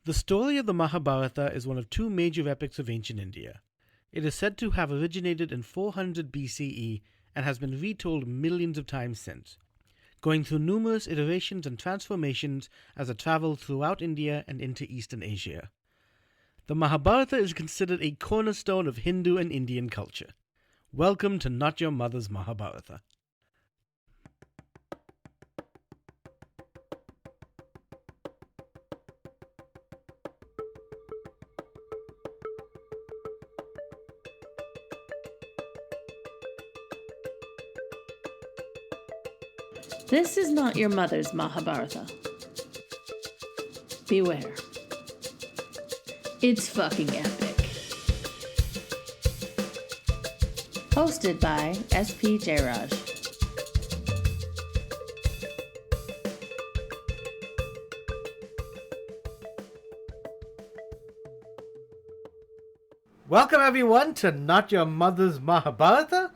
The story of the Mahabharata is one of two major epics of ancient India. It is said to have originated in 400 BCE and has been retold millions of times since, going through numerous iterations and transformations as it traveled throughout India and into Eastern Asia. The Mahabharata is considered a cornerstone of Hindu and Indian culture. Welcome to Not Your Mother's Mahabharata. This is not your mother's Mahabharata. Beware. It's fucking epic. Hosted by SP Jayaraj. Welcome everyone to Not Your Mother's Mahabharata.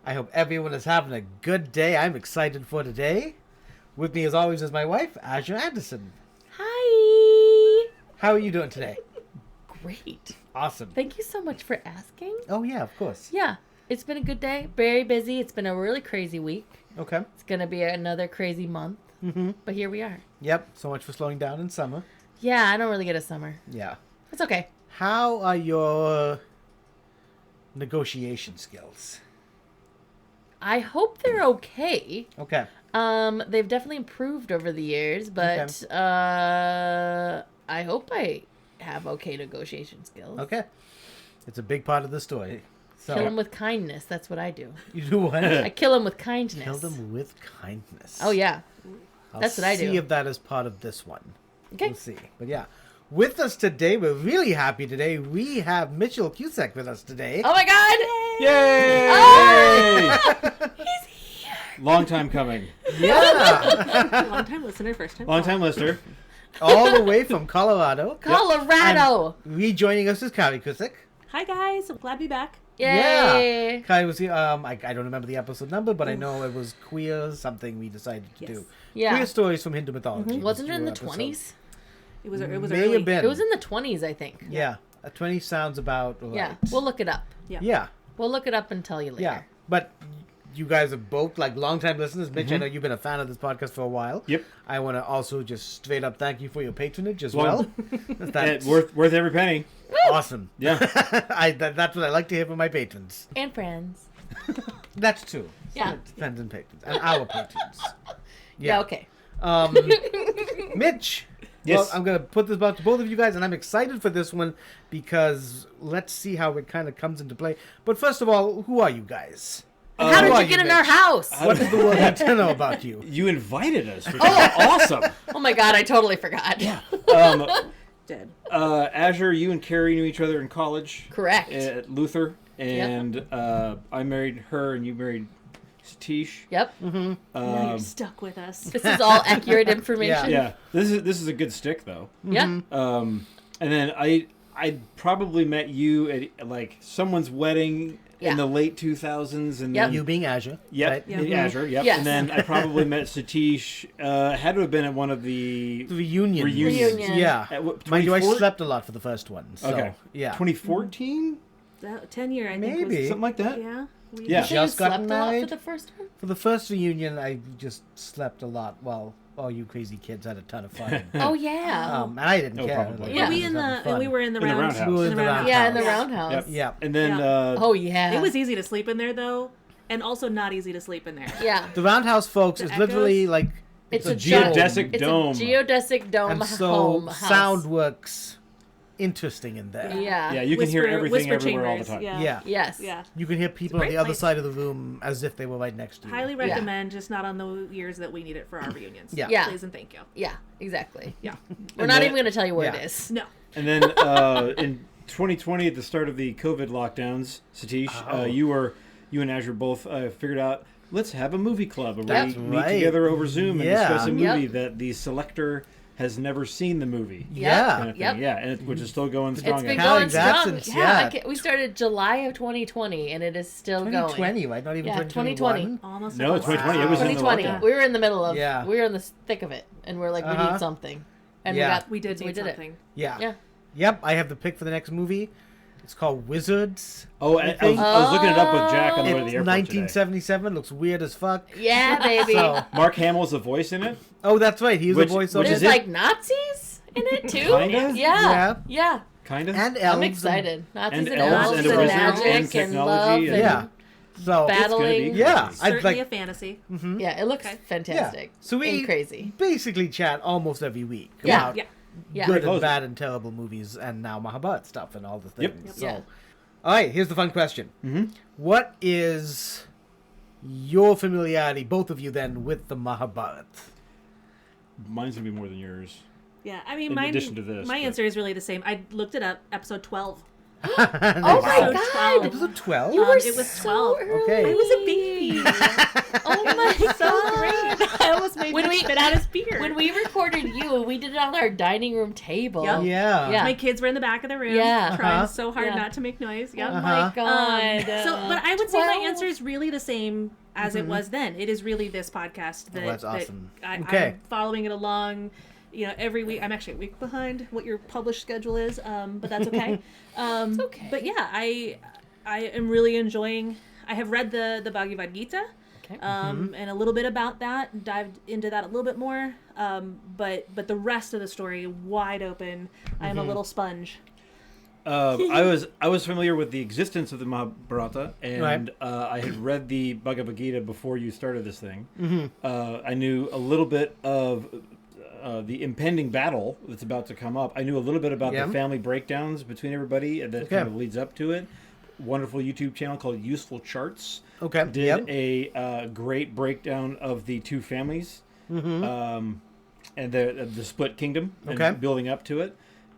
I hope everyone is having a good day. I'm excited for today. With me as always is my wife, Azure Anderson. Hi! How are you doing today? Great. Awesome. Thank you so much for asking. Oh yeah, of course. Yeah, it's been a good day. Very busy. It's been a really crazy week. Okay. It's going to be another crazy month. Mm-hmm. But here we are. Yep, so much for slowing down in summer. Yeah, I don't really get a summer. Yeah. It's okay. How are your negotiation skills? I hope they're okay. Okay. They've definitely improved over the years, but I hope I have okay negotiation skills. Okay. It's a big part of the story. So, Kill them with kindness. That's what I do. You do what? I kill them with kindness. Kill them with kindness. Oh, yeah. I'll That's what I do. see if that is part of this one. Okay. We'll see. But yeah. With us today, we're really happy today. We have Mitchel Kusek with us today. Oh, my God. Yay! Oh! He's here. Long time coming. Yeah. Long time listener, first time. Long time listener. All the way from Colorado. Colorado. And rejoining us is Kari Kusek. Hi guys, I'm glad to be back. Yay. Yeah. Kari was here. I don't remember the episode number, but I know it was queer something we decided to do. Yeah. Queer stories from Hindu mythology. Wasn't it in the episode. 20s? It was May early. have been. It was in the 20s, I think. Yeah. 20 sounds about right. Yeah. We'll look it up. Yeah. We'll look it up and tell you later. Yeah. But you guys are both like longtime listeners. Mitch, I know you've been a fan of this podcast for a while. Yep. I want to also just straight up thank you for your patronage as well. That's Worth every penny. awesome. Yeah. That's what I like to hear from my patrons. And friends. That's true. Yeah. It depends on patrons. And our patrons. Yeah, okay. Mitch. Yes. Well, I'm going to put this out to both of you guys, and I'm excited for this one because let's see how it kind of comes into play. But first of all, who are you guys? How who did are you get in our Mitch? house? What does the world need to know about you? You invited us, which is awesome. Oh my God, I totally forgot. Yeah. Dead. Azure, you and Kari knew each other in college. Correct. At Luther. And I married her, and you married Satish. Yep. Now you're stuck with us. This is all accurate information. Yeah. This is a good stick, though. Yeah. And then I probably met you at like someone's wedding in the late 2000s, and then You being Azure. Yep, Right? in Azure, yep. Yes. And then I probably met Satish, had to have been at one of the The reunions. Reunion. Yeah. At what, Mind you, I 24? slept a lot for the first one. So, Okay. yeah. 2014? That 10 year, I think. Maybe. Was, Something like that? yeah. Yeah. So you Just got slept a lot for married. the first one? For the first reunion, I just slept a lot while all you crazy kids had a ton of fun. Oh, yeah. And I didn't Oh, care. probably. Yeah. We were in the In the round. roundhouse. We were in the roundhouse. Yeah, in the roundhouse. Yep. Yeah. And then, Yeah. Oh, yeah. It was easy to sleep in there though, and also not easy to sleep in there. Yeah. The roundhouse, folks, The is literally echoes? like It's a a giant- geodesic It's dome. a geodesic dome and so home house. sound works interesting in there. Yeah. yeah, you can hear everything everywhere all the time. Yeah. Yes. Yeah. You can hear people on great the other place. side of the room as if they were right next to you. Highly recommend, just not on the years that we need it for our reunions. Yeah. Yeah. Please and thank you. Yeah, exactly. Yeah. We're And not then- even going to tell you where Yeah. it is. No. And then in 2020, at the start of the COVID lockdowns, Satish, you and Azure both figured out, let's have a movie club. And That's we meet right. together over Zoom and Yeah. discuss a Yep. movie that the selector has never seen the movie. Yeah. Kind of thing. Yep. Yeah, and which is still going strong. It's been actually. going that strong. since- Yeah, yeah. we started July of 2020, and it is still going. 2020, right? Not even Yeah, 2021. Almost. No, it's 2020. It was in the 2020. lockdown. We were in the middle of. Yeah. We were in the thick of it, and we're like, we Uh-huh. need something. And We did so need it. something. Yeah. Yeah. Yep, I have the pick for the next movie. It's called Wizards. Oh, I was looking it up with Jack on the way to It's the airport 1977. Looks weird as fuck. Yeah, baby. So, today. Mark Hamill's a voice in it. oh, that's right. He's Which- a voiceover. which There's is it? like Nazis in it too. Kinda? Yeah. Yeah. Kind of. and elves. I'm excited. Nazis And and elves elves and and, wizards magic and and technology love and- and Yeah. So battling. be yeah, crazy. I'd Certainly like a fantasy. Yeah, it looks Okay. fantastic. So we and crazy. basically chat almost every week Yeah. about Yeah. Yeah. good Close and it. bad and terrible movies, and now Mahabharat stuff and all the Yep. things. Yep. So, all right, here's the fun question: Mm-hmm. What is your familiarity, both of you, then, with the Mahabharat? Mine's gonna be more than yours. Yeah, I mean, In mine, addition to this, my but- answer is really the same. I looked it up, episode 12. Oh my Episode god! 12. Episode 12. You were It was so 12. early. Okay. I was a baby. Oh my god! So great. I almost made When him we- spit out his beer. When we recorded you, we did it on our dining room table. Yep. Yeah. Yeah. My kids were in the back of the room, Yeah. trying Uh-huh. so hard Yeah. not to make noise. Yep. Oh my god! But I would say my 12. answer is really the same as it was then. It is really this podcast that, that's awesome. that Okay. I'm following it along. You know, every week. I'm actually a week behind what your published schedule is, but that's okay. It's okay. But yeah, I am really enjoying. I have read the Bhagavad Gita. Okay. And a little bit about that, dived into that a little bit more. But the rest of the story, wide open. I am a little sponge. I was familiar with the existence of the Mahabharata, and I had read the Bhagavad Gita before you started this thing. I knew a little bit of the impending battle that's about to come up. I knew a little bit about Yeah. the family breakdowns between everybody that kind of leads up to it. Wonderful YouTube channel called Useful Charts. Okay. Did Yep. a great breakdown of the two families and the split kingdom and Okay. building up to it.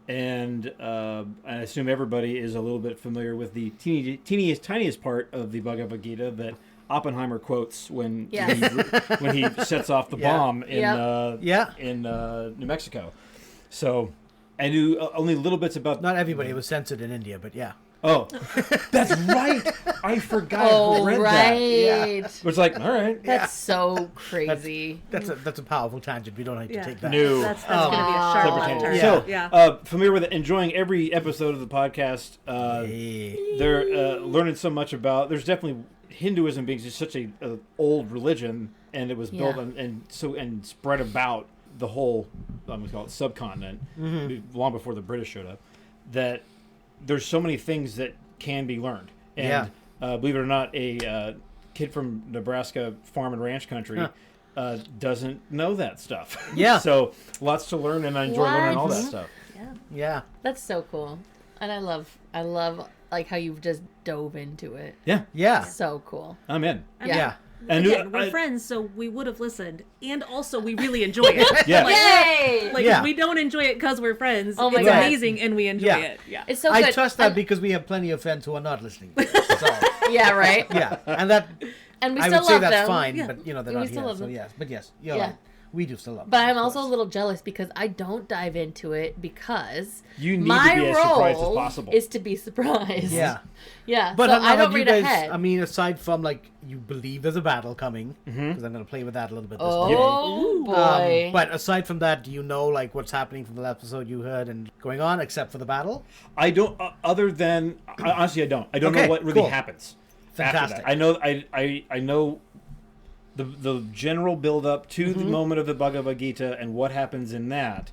And I assume everybody is a little bit familiar with the tiniest part of the Bhagavad Gita that Oppenheimer quotes when when he sets off the bomb in New Mexico. So I knew only little bits about. Not everybody. It was censored in India, but yeah. Oh, that's right. I forgot. Oh, I read right. that. It's like, all right. That's so crazy. That's a powerful tangent. We don't have to take that. No. That's going to be a sharp Separate left tangent. turn. Yeah. So, Yeah. familiar with it, enjoying every episode of the podcast. They're learning so much about. There's definitely Hinduism being just such a old religion, and it was built Yeah. and spread about the whole, I'm gonna call it subcontinent, long before the British showed up. That there's so many things that can be learned, and believe it or not, a kid from Nebraska farm and ranch country. Doesn't know that stuff. Yeah. So lots to learn, and I enjoy learning all that stuff. Yeah. That's so cool. And I love like how you've just dove into it. Yeah, Yeah. So cool. I'm in. Yeah. And Again, we're friends, so we would have listened, and also we really enjoy it. Yeah. Yay! Like Yeah. we don't enjoy it because we're friends. Oh my it's God. amazing, and we enjoy Yeah. it. Yeah. It's so I good. trust that And- because we have plenty of friends who are not listening. To this, so yeah, right. yeah, and that And we I still would say love that's them. fine, Yeah. but they're We not still here. love So them. yes, but yes, you're Yeah. right. We do still love But them. I'm of also a course. little jealous because I don't dive into it because You need my to be as role surprised as possible. is to be surprised. Yeah. Yeah. But so how I don't have you read guys? ahead. I mean, aside from like you believe there's a battle coming, because I'm going to play with that a little bit this time. oh boy. But aside from that, do you know like what's happening from the last episode you heard and going on, except for the battle? I don't. Other than honestly, I don't. I don't Okay, know what really cool. happens. Fantastic. After that. I know the general build up to the moment of the Bhagavad Gita and what happens in that,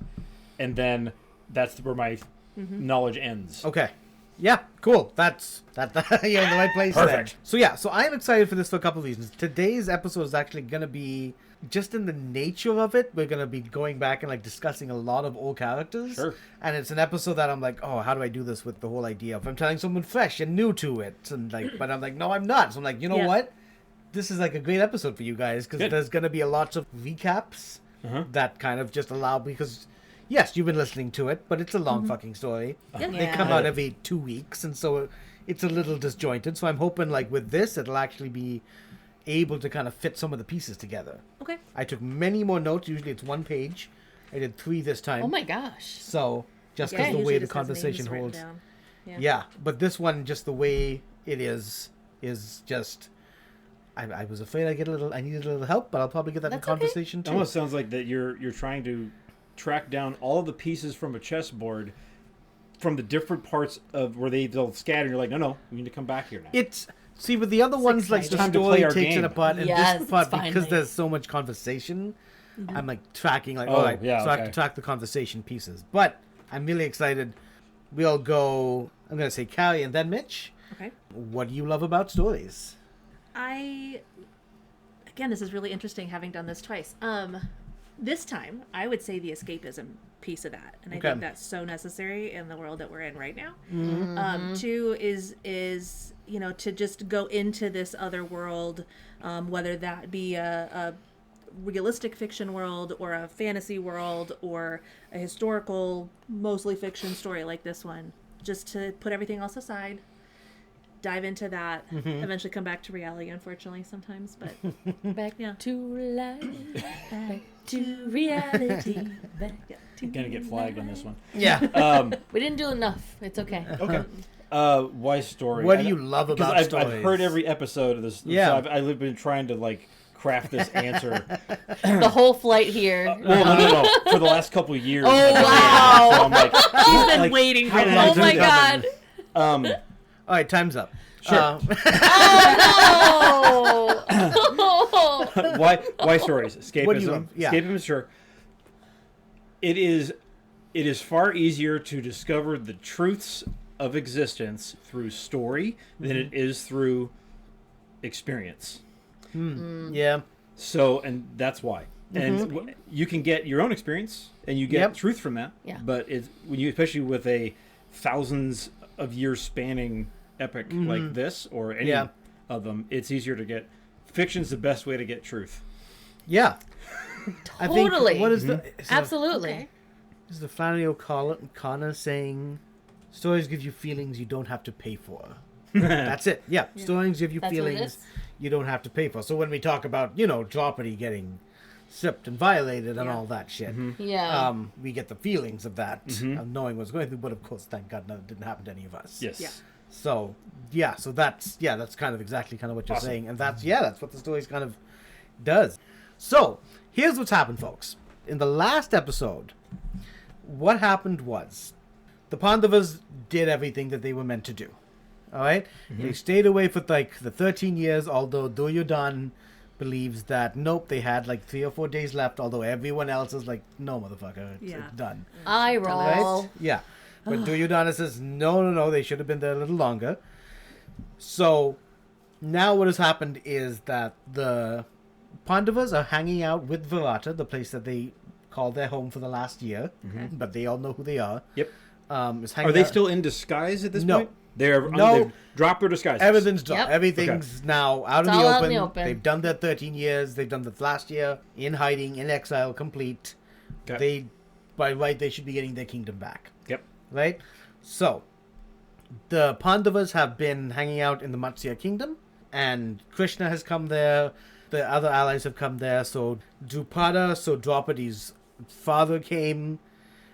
and then that's where my knowledge ends. Okay. Yeah, cool. That's you're in the right place there. Perfect. So yeah, so I'm excited for this for a couple of reasons. Today's episode is actually gonna be just in the nature of it. We're gonna be going back and like discussing a lot of old characters. Sure. And it's an episode that I'm like, oh, how do I do this with the whole idea of I'm telling someone fresh and new to it, and like, but I'm like, no, I'm not. So I'm like, you know Yeah. what? This is like a great episode for you guys because Good. there's gonna be a lots of recaps that kind of just allow because. Yes, you've been listening to it, but it's a long fucking story. Yeah. They come out every 2 weeks, and so it's a little disjointed. So I'm hoping, like with this, it'll actually be able to kind of fit some of the pieces together. Okay. I took many more notes. Usually it's 1 page. I did 3 this time. Oh my gosh. So just Yeah, because the Usually way the just has conversation names written holds. down. Yeah, but this one, just the way it is just. I was afraid I needed a little help, but I'll probably get that That's in okay. conversation It too. almost sounds like that you're trying to track down all of the pieces from a chessboard from the different parts of where they'll scatter. You're like, no, we need to come back here now. See, with the other ones, like the time to play story our takes it game. apart, and Yes, this part, it's because finally. there's so much conversation, I'm like tracking, like, Oh, all right, yeah, so I okay. have to track the conversation pieces. But I'm really excited. We'll go, I'm going to say Kari and then Mitch. Okay. What do you love about stories? Again, this is really interesting having done this twice. This time, I would say the escapism piece of that, and I Okay. think that's so necessary in the world that we're in right now. Mm-hmm. Two is to just go into this other world, whether that be a realistic fiction world or a fantasy world or a historical, mostly fiction story like this one. Just to put everything else aside, dive into that, eventually come back to reality, unfortunately, sometimes, but Back Yeah. to life. Back to reality. Back to Gonna get flagged on this one. Yeah. We didn't do enough. It's okay. Okay. Why story? What do you love Because about I've stories? heard every episode of this. Yeah. So I've been trying to like craft this answer. The whole flight here. Well, no. For the last couple of years. Oh, I've been wow. So I'm like, he's been like, waiting for how that. long Oh does my it god. Um, All right, time's up. Sure. Oh no. why stories? Escapism. What do you love? Yeah. Escapism, sure. It is far easier to discover the truths of existence through story than it is through experience. Yeah. So, and that's why. And you can get your own experience and you get Yep. truth from that. Yeah. But it's when you, especially with a thousands of years spanning epic like this or any Yeah. of them, it's easier to get. Fiction's the best way to get truth. Yeah. I think, Totally. what is the... Absolutely. Is the Flannery O'Connor saying, stories give you feelings you don't have to pay for. That's it. Yeah. Stories give you That's what it feelings is. you don't have to pay for. So when we talk about, Dropity getting stripped and violated and all that shit, Yeah. we get the feelings of that, of knowing what's going through. But of course, thank God, that didn't happen to any of us. Yes. Yeah. So that's kind of exactly kind of what you're Awesome. saying, and that's what the stories kind of does. So here's what's happened, folks. In the last episode, what happened was the Pandavas did everything that they were meant to do. All right, they stayed away for like the 13 years. Although Duryodhana believes that nope, they had like 3 or 4 days left. Although everyone else is like, no, motherfucker, it's done. Eye roll. Right? Yeah. But Duryodhana says, no, they should have been there a little longer. So now what has happened is that the Pandavas are hanging out with Virata, the place that they called their home for the last year, but they all know who they are. Yep. Is hanging Are they out- still in disguise at this No. point? They've dropped their disguises. Everything's done. Yep. Everything's now out in It's the, all out open. in the open. They've done their 13 years. They've done the last year in hiding, in exile, complete. Okay. They, by right, they should be getting their kingdom back. Yep. Right? So, the Pandavas have been hanging out in the Matsya kingdom, and Krishna has come there. The other allies have come there. So, Draupadi's father came,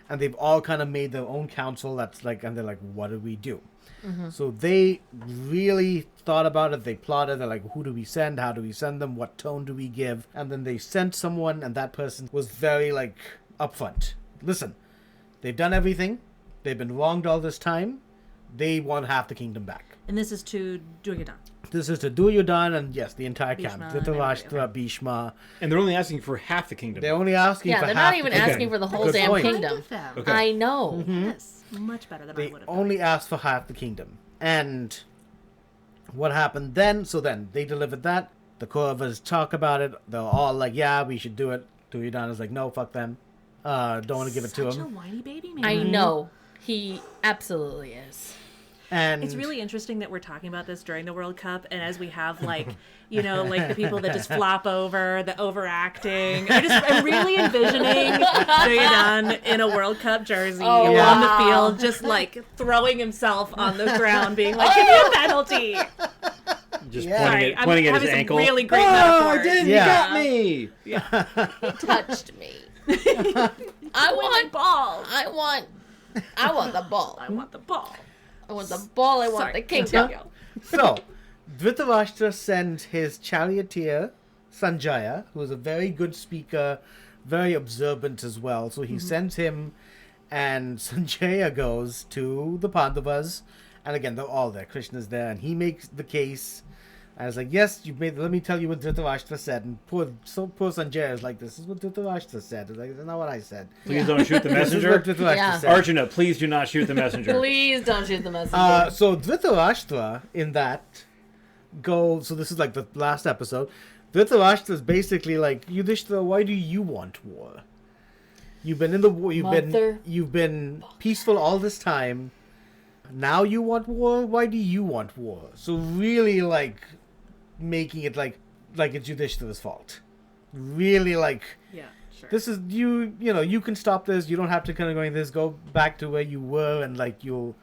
and they've all kind of made their own council. That's like, and they're like, what do we do? So they really thought about it. They plotted. They're like, who do we send? How do we send them? What tone do we give? And then they sent someone, and that person was very like upfront. Listen, they've done everything. They've been wronged all this time. They want half the kingdom back. And this is to Duryodhana. This is to Duryodhana and yes, the entire camp. Bhishma and Dhritarashtra, everybody, Bhishma. And they're only asking for half the kingdom. They're only asking Yeah, for they're half not even the kingdom. asking for the whole Good damn point. kingdom. With them. Okay. I know. Yes, much better than I They would have done. only asked for half the kingdom. And what happened then? So then they delivered that. The Kauravas talk about it. They're all like, yeah, we should do it. Duryodhana's like, no, fuck them. Don't want to give it to Such a him. whiny baby man. I know. He absolutely is. And It's really interesting that we're talking about this during the World Cup, and as we have like the people that just flop over, the overacting. I'm really envisioning Duryodhana in a World Cup jersey Oh, on wow. the field, just like throwing himself on the ground, being like, "Give me a penalty." Just Yeah. Sorry, I'm pointing at having his some ankle. really great I metaphors. did. Yeah. You got me. He touched me. I want ball. I want the ball. I want the ball. I want the ball. I want Sorry, the kingdom. continue. so, Dhritarashtra sends his charioteer, Sanjaya, who is a very good speaker very observant as well. So he sends him, and Sanjaya goes to the Pandavas, and again they're all there. Krishna's there, and he makes the case. I was like, yes, you made. Let me tell you what Dhritarashtra said. And poor Sanjaya is like, this is what Dhritarashtra said. It's like, that's not what I said. Please don't shoot the This is messenger. what Dhritarashtra said. Arjuna, please do not shoot the messenger. Please don't shoot the messenger. So Dhritarashtra in that goes. So this is like the last episode. Dhritarashtra is basically like, Yudhishthira, why do you want war? You've been in the war. You've been peaceful all this time. Now you want war? Why do you want war? So really like making it like it's Yudhishthira's fault. Really like, Yeah, sure. this is you know, you can stop this. You don't have to kind of go like this. Go back to where you were, and like you'll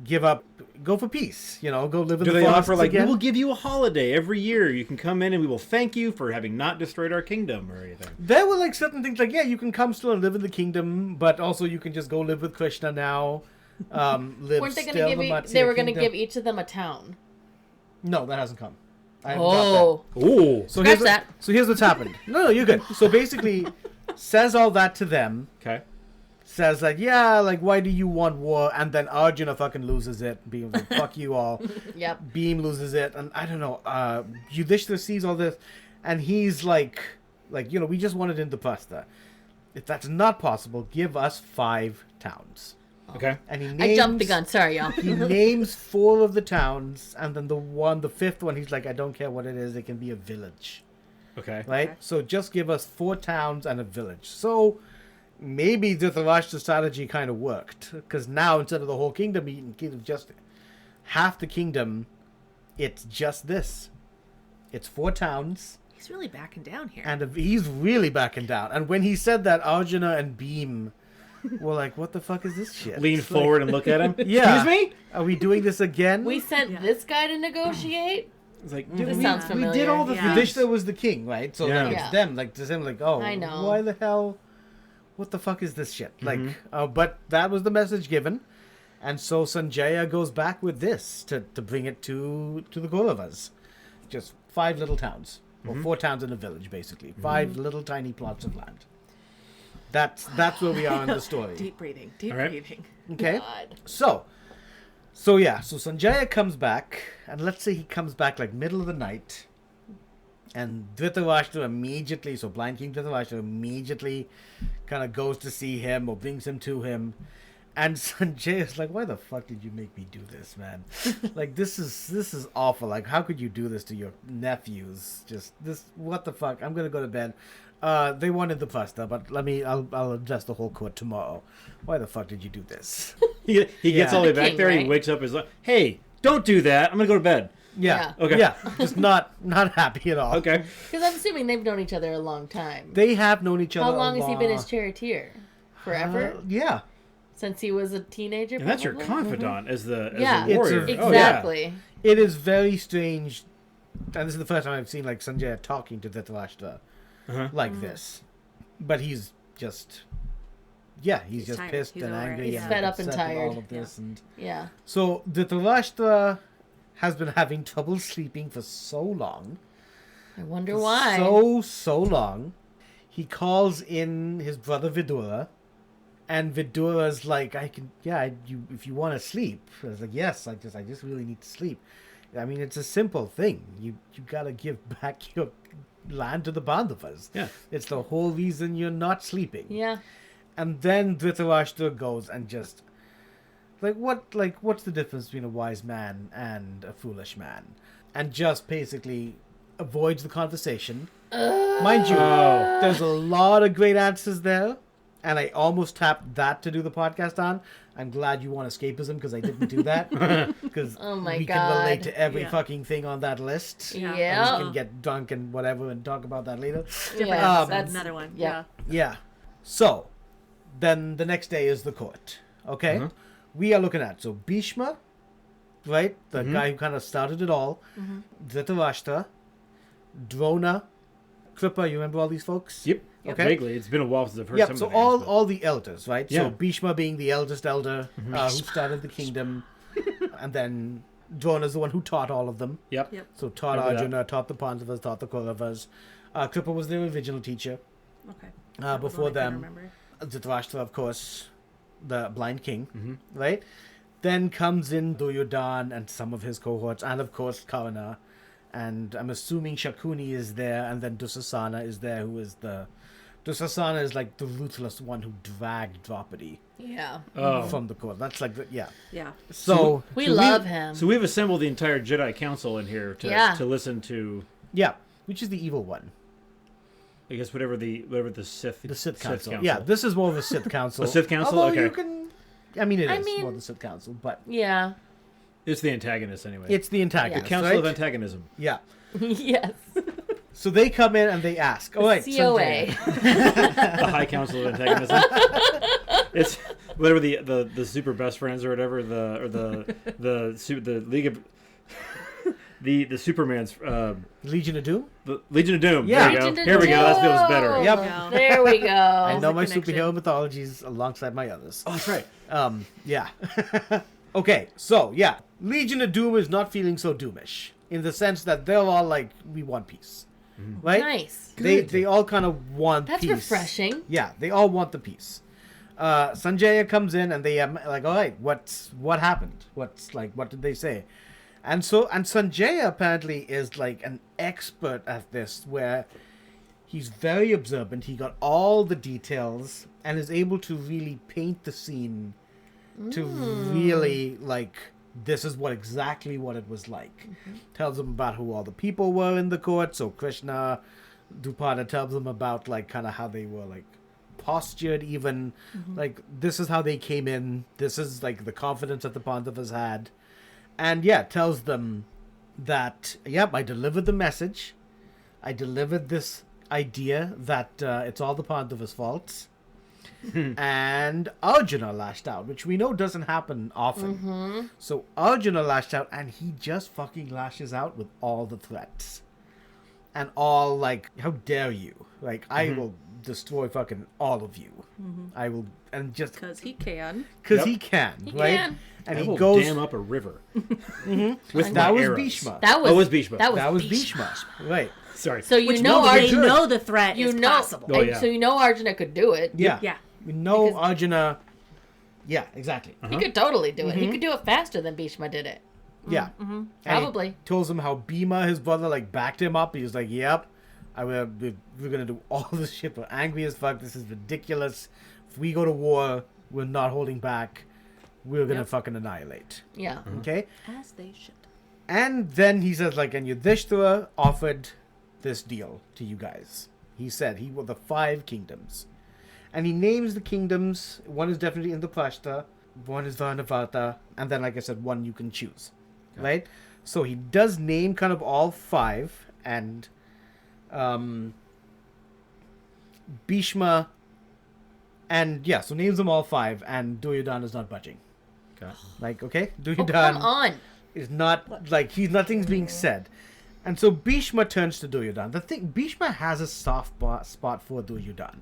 give up, go for peace. You know, go live in Do the they forests offer like, again. we will give you a holiday every year. You can come in and we will thank you for having not destroyed our kingdom or anything. There were like certain things like, yeah, you can come still and live in the kingdom, but also you can just go live with Krishna now. Live Weren't they still going to in the give? Matsya They were going to kingdom. give each of them a town. No, that hasn't come. I haven't got that. Oh, Ooh. So Scratch that. So here's what's happened. No, you're good. So basically, says all that to them. Okay. Says like, yeah, like, why do you want war? And then Arjuna fucking loses it. Beam like, fuck you all. yep. Beam loses it, and I don't know. Yudhishthira sees all this, and he's like, you know, we just wanted Indraprastha. If that's not possible, give us 5 towns. Okay. And he names, I jumped the gun. Sorry, y'all. He names 4 of the towns, and then the 5th one, he's like, I don't care what it is, it can be a village. Okay. Right? So just give us 4 towns and a village. So maybe Dhritarashtra's strategy kind of worked, because now instead of the whole kingdom eating, just half the kingdom, it's just this. It's 4 towns. He's really backing down here. And he's really backing down. And when he said that, Arjuna and Beam were like, what the fuck is this shit? Lean It's like, forward and look at him. Yeah. Excuse me? Are we doing this again? We sent this guy to negotiate. It's like, This dude, sounds we familiar. did all the Yeah. Yudhishthira was the king, right? So Yeah. like, Yeah. it's them. Like, to them, like, oh, I know. why the hell? What the fuck is this shit? Like, but that was the message given. And so Sanjaya goes back with this to bring it to the Kauravas. Just 5 little towns. Or 4 towns in a village, basically. 5 little tiny plots of land. That's where we are in the story. Deep breathing. Deep All right. breathing. Okay? God. So Sanjaya comes back, and let's say he comes back like middle of the night, and Dhritarashtra immediately, so Blind King Dhritarashtra immediately kind of goes to see him or brings him to him, and Sanjaya is like, why the fuck did you make me do this, man? Like, this is awful. Like, how could you do this to your nephews? Just this, what the fuck? I'm gonna go to bed. They wanted the pasta, but I'll address the whole court tomorrow. Why the fuck did you do this? He gets all the way The back king, there. He right? wakes up. He's like, "Hey, don't do that. I'm gonna go to bed." Yeah. Okay. Yeah. Just not happy at all. Okay. Because I'm assuming they've known each other a long time. They have known each other. How long has he been his charioteer? Forever? Yeah. Since he was a teenager? And that's your probably? confidant as the Yeah, warrior. It's a- Oh, yeah. exactly. It is very strange, and this is the first time I've seen like Sanjaya talking to Dhritarashtra like this. But he's just, he's just tired. pissed He's and over it. angry He's and fed up and upset with tired. all of this. And Yeah. so Dhritarashtra has been having trouble sleeping for so long. I wonder why. So long. He calls in his brother Vidura, and Vidura's like, if you want to sleep. I was like, yes, I just really need to sleep. I mean, it's a simple thing. You gotta give back your land to the Pandavas. Yeah. It's the whole reason you're not sleeping. Yeah. And then Dhritarashtra goes and just what's the difference between a wise man and a foolish man? And just basically avoids the conversation. Mind you, there's a lot of great answers there, and I almost tapped that to do the podcast on. I'm glad you want escapism, because I didn't do that. Because Oh my we can relate God. to every Yeah. fucking thing on that list. Yeah. Yeah. And we can get drunk and whatever and talk about that later. Different. Yeah, That's another one. yeah. Yeah. So, then the next day is the court. Okay? We are looking at, so Bhishma, right? The guy who kind of started it all. Dhritarashtra, Drona, Kripa, you remember all these folks? Yep. Okay. Vaguely, it's been a while since I've heard Yep, some so of the names, all, but- all the elders, right? Yeah. So Bhishma being the eldest elder who started the kingdom. And then Drona's the one who taught all of them. Yep. Yep. So taught Remember that. Arjuna, taught the Pandavas, taught the Kauravas. Kripa was their original teacher. Okay. Before I them, remember. Dhritarashtra, of course, the blind king, right? Then comes in Duryodhana and some of his cohorts, and of course Karna, and I'm assuming Shakuni is there, and then Dusasana is there, who is Dusasana is like the ruthless one who dragged Draupadi Yeah. from the court. That's like Yeah. So We love him. So we've assembled the entire Jedi Council in here to listen to, yeah, which is the evil one, I guess, whatever the Sith Council. Yeah, this is more of a Sith Council. A Sith Council? Although Okay. you can, it is mean- more the Sith Council, but Yeah. It's the antagonist anyway. it's the antagonist, Council right? of Antagonism. Yeah. Yes. So they come in and they ask, all right, COA. Sanjaya. The High Council of Antagonism. It's whatever the super best friends or whatever the League of the Superman's Legion of Doom? the Legion of Doom. Yeah. There we go. Legion of Here we go. That feels better. Doom. Yep. There we go. I know the my connection. superhero mythologies alongside my others. Oh, that's right. Yeah. Okay, so, yeah. Legion of Doom is not feeling so doomish, in the sense that they're all like, we want peace. Right? Nice. They all kind of want That's peace. refreshing. Yeah, they all want the peace. Sanjaya comes in and they like, all right, what happened? What did they say? And Sanjaya apparently is like an expert at this, where he's very observant. He got all the details and is able to really paint the scene to really like, this is exactly what it was like. Tells them about who all the people were in the court. So Krishna, Drupada tells them about like kind of how they were like postured, even like this is how they came in. This is like the confidence that the Pandavas had, and yeah, tells them that I delivered the message. I delivered this idea that it's all the Pandavas' fault. And Arjuna lashed out, which we know doesn't happen often. So Arjuna lashed out, and he just fucking lashes out with all the threats. And all like, how dare you? Like, I will destroy fucking all of you. I will, and just Because he can. because Yep. he can, He right? can. And I he will goes. dam up a river. With that was Bhishma. That was Oh, it was Bhishma. That was Bhishma, right? Sorry. So you Which know they Arjuna. know the threat is possible. Oh, yeah. So you know Arjuna could do it. Yeah, Yeah. We know Because- Arjuna. Yeah, exactly. He could totally do it. He could do it faster than Bhishma did it. Yeah, And he Probably. tells him how Bhima, his brother, like backed him up. He was like, "Yep, we're gonna do all this shit. We're angry as fuck. This is ridiculous. If we go to war, we're not holding back. We're gonna fucking annihilate." Yeah. Okay. As they should. And then he says, like, and Yudhishthira offered this deal to you guys. He said he will the 5 kingdoms. And he names the kingdoms. One is definitely Indraprastha, one is Varnavarta, and then, like I said, one you can choose. Right? So he does name kind of all 5, and Bhishma, and yeah, so names them all 5, and Duryodhana is not budging. Okay. Like, okay? Oh, Duryodhana come on. is not like nothing's being said, and so Bhishma turns to Duryodhana. The thing, Bhishma has a soft spot for Duryodhana.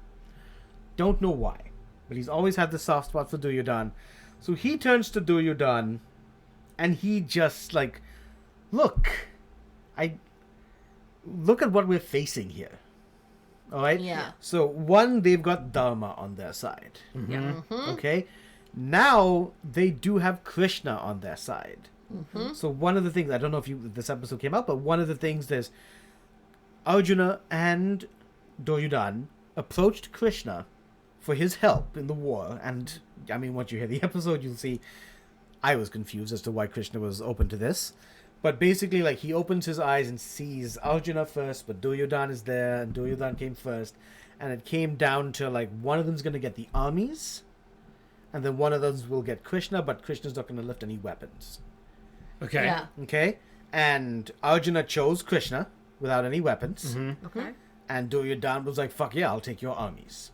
Don't know why, but he's always had the soft spot for Duryodhana. So he turns to Duryodhana, and he just like, look at what we're facing here. All right. Yeah. So one, they've got Dharma on their side. Yeah. Okay. Now they do have Krishna on their side. So one of the things, I don't know if this episode came out, but one of the things is Arjuna and Duryodhana approached Krishna for his help in the war. And I mean, once you hear the episode, you'll see I was confused as to why Krishna was open to this. But basically, like, he opens his eyes and sees Arjuna first, but Duryodhana is there, and Duryodhana came first. And it came down to, like, one of them's going to get the armies, and then one of those will get Krishna, but Krishna's not going to lift any weapons. Okay. Yeah. Okay? And Arjuna chose Krishna without any weapons. Okay. And Duryodhana was like, fuck yeah, I'll take your armies.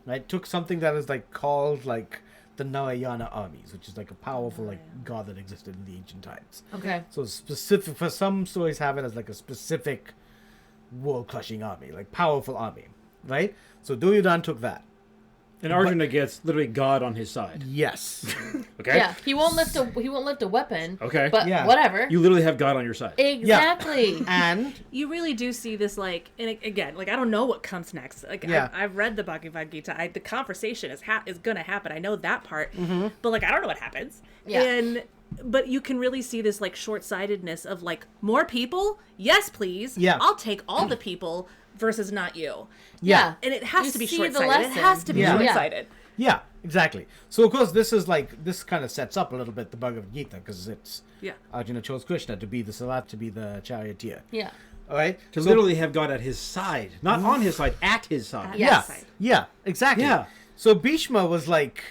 Right? Took something that is, like, called, like, the Narayana armies, which is, like, a powerful, like, god that existed in the ancient times. Okay. So specific, for some stories have it as, like, a specific world-crushing army, like, powerful army. Right? So Duryodhana took that. And Arjuna gets literally God on his side. Yes. Okay. Yeah, he won't lift a weapon. Okay. But Yeah. whatever. You literally have God on your side. Exactly. And You really do see this, like, and again, like, I don't know what comes next. Like, Yeah. I've read the Bhagavad Gita. The conversation is gonna happen. I know that part, but like, I don't know what happens. Yeah. But you can really see this, like, short-sightedness of, like, more people, yes, please. Yeah. I'll take all the people versus not you. yeah. And it has You to be see the short-sighted. It lesson. has to be Yeah. short-sighted. Yeah, exactly. So of course this kind of sets up a little bit the Bhagavad Gita because it's Yeah. Arjuna chose Krishna to be the Sarat, to be the charioteer. Yeah. All right. To literally have God at his side, not on his side, at his side. Yeah. Yeah. Yeah. Exactly. Yeah. So Bhishma was like,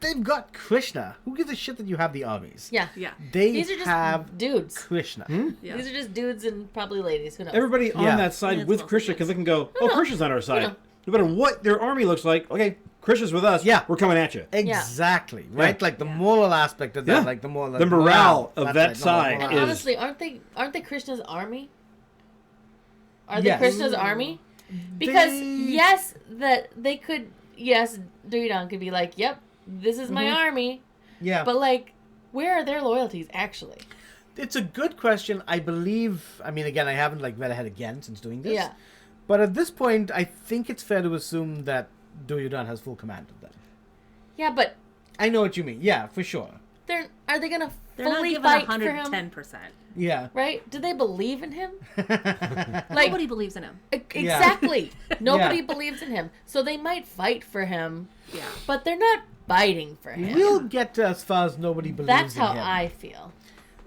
they've got Krishna. Who gives a shit that you have the armies? Yeah. Yeah. They These are just have dudes. Krishna. Yeah. These are just dudes and probably ladies. Who knows? Everybody on Yeah. that side It's with mostly Krishna can look and go, oh, know. Krishna's on our side. know. No matter what their army looks like, okay, Krishna's with us. Yeah. We're coming at you. Exactly. Right. Yeah. Like the moral aspect of that. Yeah. Like the moral. The morale of that That's side And is- honestly, aren't they Krishna's army? Are they Yes. Krishna's army? Because They- yes, Duryodhana could be like, yep, this is my army. Yeah. But like, where are their loyalties actually? It's a good question. I believe. I mean, again, I haven't like read ahead again since doing this. Yeah. But at this point, I think it's fair to assume that Duryodhana has full command of them. Yeah, but I know what you mean. Yeah, for sure. are they gonna They're not fully giving fight for him? 110%. Yeah. Right? Do they believe in him? Like Nobody believes in him. exactly. Nobody Yeah. believes in him. So they might fight for him, Yeah. but they're not fighting for him. We'll get to as far as nobody believes That's in how him. I feel.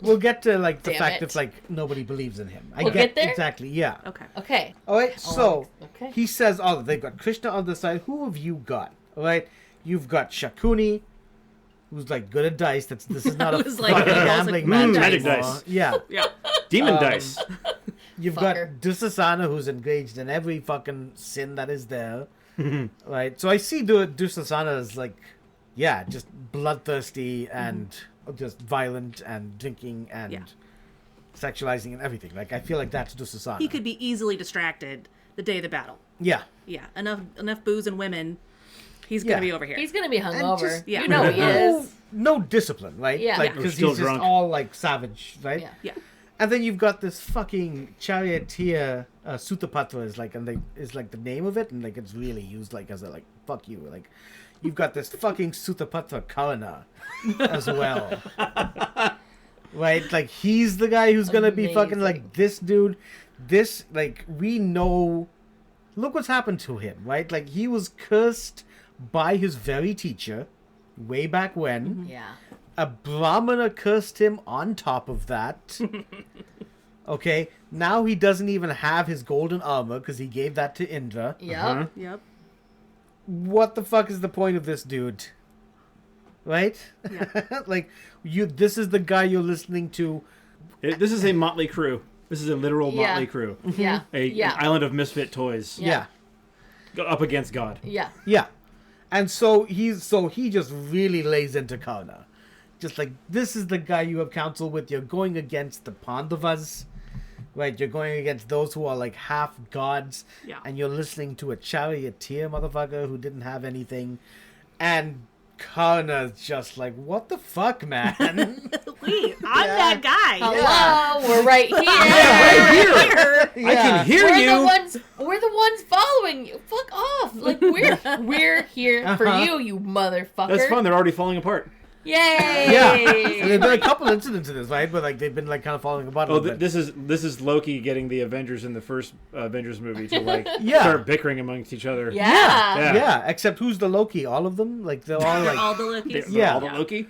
We'll get to like the Damn fact it. of like nobody believes in him. I We'll get there? exactly. Yeah. Okay. Okay. All right. So okay. he says, "Oh, they've got Krishna on the side. Who have you got? All right, you've got Shakuni, who's like good at dice. This is not a Who's like, fucking he rolls, like, gambling mad match magic anymore. dice. Yeah. Yeah. Demon dice. You've Fucker. got Dusasana, who's engaged in every fucking sin that is there. Right. So I see Dusasana as like, yeah, just bloodthirsty and just violent and drinking and Yeah. sexualizing and everything. Like I feel like that's Dusasana. He could be easily distracted the day of the battle. Yeah. Yeah. Enough booze and women. He's Yeah. gonna be over here. He's gonna be hungover. just- yeah. You know he is. No discipline, right? Yeah. Like Yeah. because Still he's drunk. just all like savage, right? Yeah. Yeah. And then you've got this fucking charioteer, Sutapatra is like, and they is like the name of it, and like it's really used like as a like fuck you, like you've got this fucking Sutapatra Karna as well, right? Like he's the guy who's gonna be fucking like Amazing. this dude, this like we know. Look what's happened to him, right? Like he was cursed by his very teacher, way back when. Yeah. A Brahmana cursed him on top of that. Okay, now he doesn't even have his golden armor because he gave that to Indra. Yep. Yep. What the fuck is the point of this dude? Right? Yeah. Like this is the guy you're listening to. This is a motley crew. This is a literal Yeah. motley crew. Yeah. An Yeah. island of misfit toys. Yeah. Yeah. Up against God. Yeah. Yeah. And so he just really lays into Karna. Just like, this is the guy you have counsel with. You're going against the Pandavas, right? You're going against those who are like half gods. Yeah. And you're listening to a charioteer motherfucker who didn't have anything. And Karna's just like, what the fuck, man? Wait, I'm that guy. Hello, we're right here. Right here. I can hear We're you. We're the ones following you. Fuck off. Like we're here for you motherfucker. That's fun. They're already falling apart. Yay. Yeah. And there've been a couple incidents in this, right? But like they've been like kind of falling apart a Oh, little bit. this is Loki getting the Avengers in the first Avengers movie to like Yeah. start bickering amongst each other. Yeah. Yeah. Yeah, except who's the Loki? All of them? Like they're all like All the Lokis. They're Yeah. all the Loki.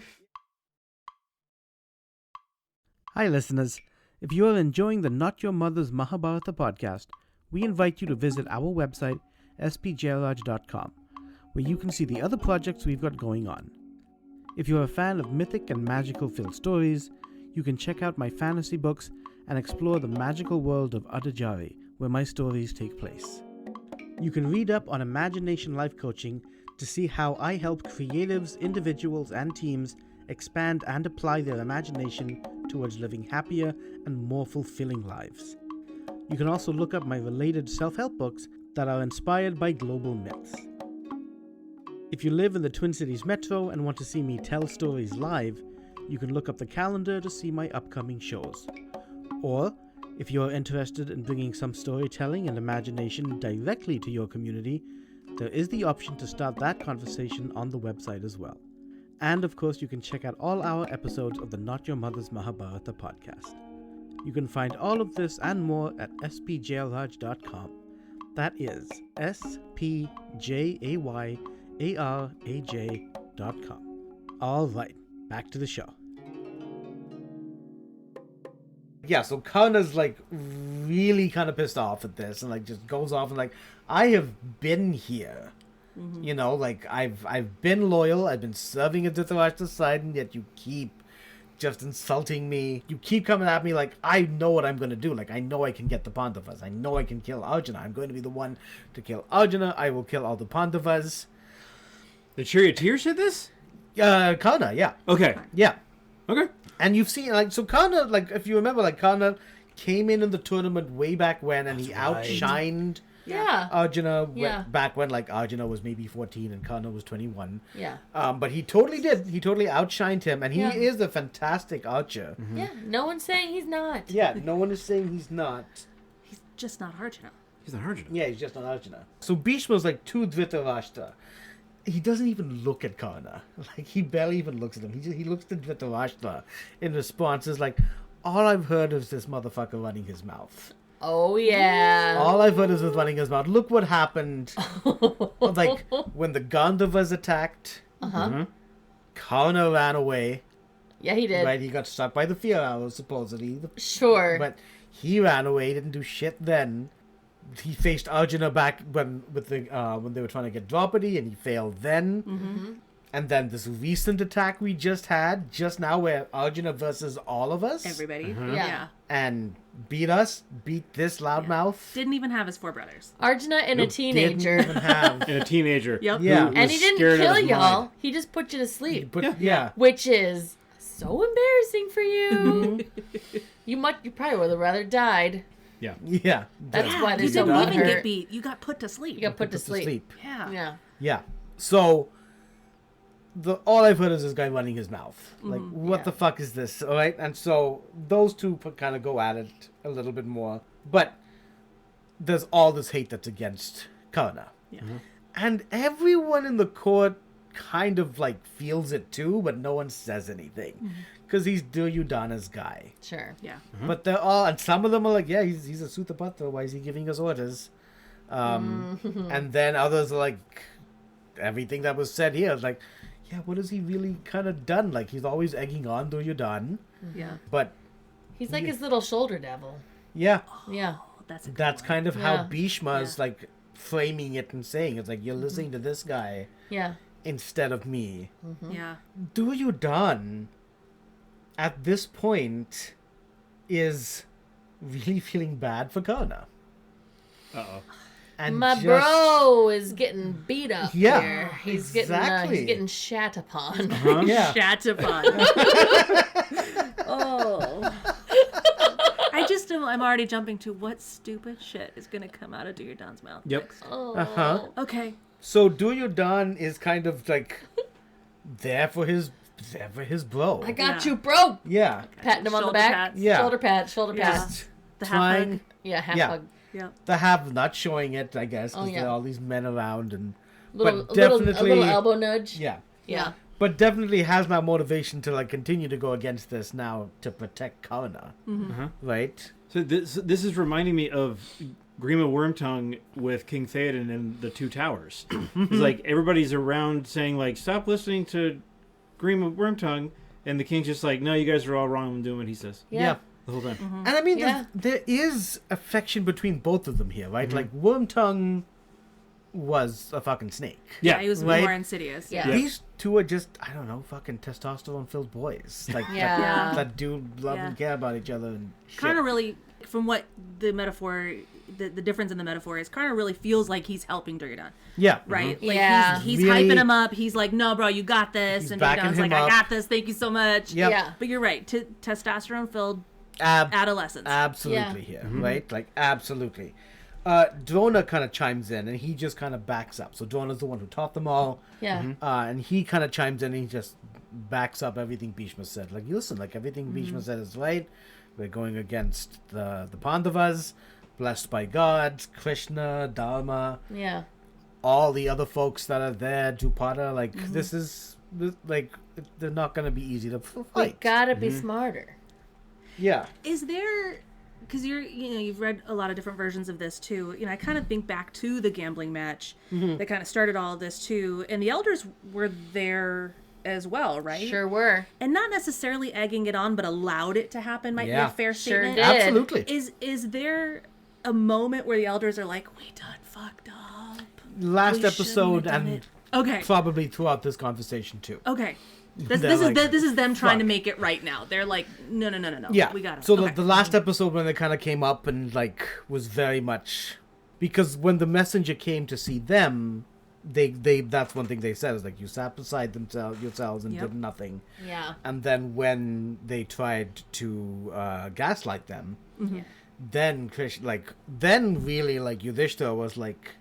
Hi, listeners. If you are enjoying the Not Your Mother's Mahabharata podcast, we invite you to visit our website, spjayaraj.com, where you can see the other projects we've got going on. If you're a fan of mythic and magical filled stories, you can check out my fantasy books and explore the magical world of Adajari, where my stories take place. You can read up on imagination life coaching to see how I help creatives, individuals, and teams expand and apply their imagination towards living happier and more fulfilling lives. You can also look up my related self-help books that are inspired by global myths. If you live in the Twin Cities Metro and want to see me tell stories live, you can look up the calendar to see my upcoming shows. Or, if you're interested in bringing some storytelling and imagination directly to your community, there is the option to start that conversation on the website as well. And of course, you can check out all our episodes of the Not Your Mother's Mahabharata podcast. You can find all of this and more at spjayaraj.com. That is spjayaraj.com. All right, back to the show. Yeah, so Karna's like really kind of pissed off at this and like just goes off and like, I have been here. Mm-hmm. You know, like I've been loyal, I've been serving at Dhritarashtra's side, and yet you keep just insulting me. You keep coming at me like, I know what I'm going to do. Like, I know I can get the Pandavas. I know I can kill Arjuna. I'm going to be the one to kill Arjuna. I will kill all the Pandavas. The charioteer said this? Karna, yeah. Okay. Yeah. Okay. And you've seen, like, so Karna, like, if you remember, like, Karna came in the tournament way back when, and he outshined Arjuna back when, like, Arjuna was maybe 14 and Karna was 21. Yeah. But he totally did. He totally outshined him, and he is a fantastic archer. Mm-hmm. Yeah, no one's saying he's not. Yeah, no one is saying he's not. He's just not Arjuna. He's not Arjuna. Yeah, he's just not Arjuna. So Bhishma's like to Dhritarashtra. He doesn't even look at Karna. Like, he barely even looks at him. He looks at Dhritarashtra in response is like, all I've heard is this motherfucker running his mouth. Oh, yeah. All I've heard is this running his mouth. Look what happened. Like, when the Gandharvas attacked, Karna ran away. Yeah, he did. Right, he got struck by the fear arrows, supposedly. Sure. But he ran away, didn't do shit then. He faced Arjuna back when they were trying to get Draupadi, and he failed then. Mm-hmm. And then this recent attack we just had, just now, where Arjuna versus all of us. Everybody. Yeah. And beat this loudmouth. Didn't even have his 4 brothers. Arjuna and a teenager. Didn't even have. And a teenager. Yep. Yeah. And he didn't kill y'all. He just put you to sleep. Yeah. Which is so embarrassing for you. You probably would have rather died. Yeah. Yeah. That's why You there's so didn't much even hurt. get beat. You got put to sleep. You got put to sleep. Yeah. Yeah. Yeah. So, all I've heard is this guy running his mouth. Like, what the fuck is this? All right? And so, those two kind of go at it a little bit more. But there's all this hate that's against Karna. Yeah. And everyone in the court kind of, like, feels it too, but no one says anything. Because he's Duryodhana's guy. Sure. Yeah. But they're all, and some of them are like, yeah, he's a Sutapatra. Why is he giving us orders? And then others are like, everything that was said here is like, yeah, what has he really kind of done? Like, he's always egging on Duryodhana. Yeah. But He's like his little shoulder devil. yeah, Yeah. that's kind of how Yeah. Bhishma is like framing it and saying it's like, you're listening to this guy Yeah. instead of me. Yeah. Duryodhana at this point is really feeling bad for Karna. Uh-oh. And My just- bro is getting beat up Yeah, here. He's exactly. getting shat upon. Yeah. Shatapon. Oh. I'm already jumping to what stupid shit is going to come out of Duryodhana's mouth. Yep. next. Oh. Okay. So Duryodhana is kind of like there for his bro. I got Yeah. you, bro. Yeah. Patting him on the Shoulder back. pats. Yeah. Shoulder pat. Shoulder Yeah. pat. The half Trying hug. Yeah. Half Yeah. hug. Yep. to have not showing it, I guess, because Oh, yeah. there are all these men around and A but little definitely elbow nudge. yeah. Yeah. But definitely has now motivation to like continue to go against this now to protect Karna. Right? So this is reminding me of Grima Wormtongue with King Theoden and the Two Towers. It's like everybody's around saying like, stop listening to Grima Wormtongue, and the king's just like, no, you guys are all wrong. I'm doing what he says Yeah. the whole time. And I mean, Yeah. there is affection between both of them here, right? Like Wormtongue was a fucking snake. Yeah. He was Right? more insidious. Yeah. Yeah. These two are just, I don't know, fucking testosterone-filled boys. Like, Yeah. that do love Yeah. and care about each other and shit. Karna really, from what the metaphor, the difference in the metaphor is, Karna really feels like he's helping Duryodhana, Yeah. right? Like Yeah. he's Really- hyping him up. He's like, "No, bro, you got this," He's and backing Duryodhana's him like, up. "I got this. Thank you so much." Yep. Yeah. But you're right. Testosterone-filled Ab- adolescence. absolutely Yeah. here, right? Like, absolutely. Drona kind of chimes in, and he just kind of backs up. So Drona's the one who taught them all. Yeah. And he kind of chimes in, and he just backs up everything Bhishma said. Like, listen, like, everything Bhishma said is right. We're going against the Pandavas, blessed by God, Krishna, Dharma, Yeah. all the other folks that are there, Drupada. Like, like, they're not going to be easy to We fight. gotta be smarter. Yeah. Is there, because you've read a lot of different versions of this too. I kind of think back to the gambling match that kind of started all of this too, and the elders were there as well, right? Sure were. And not necessarily egging it on, but allowed it to happen. Might be Yeah. a fair Sure statement. did. Absolutely. Is there a moment where the elders are like, "We done fucked up"? Last We episode shouldn't have done and it. Okay. probably throughout this conversation too. Okay. This They're is like, this is them trying to fuck. make it right now. They're like, no. Yeah. We got it. So Okay. the last episode when they kind of came up and like was very much because when the messenger came to see them, they that's one thing they said is like you sat beside yourselves and Yep. did nothing. Yeah. And then when they tried to gaslight them, then then really like Yudhishthira was like,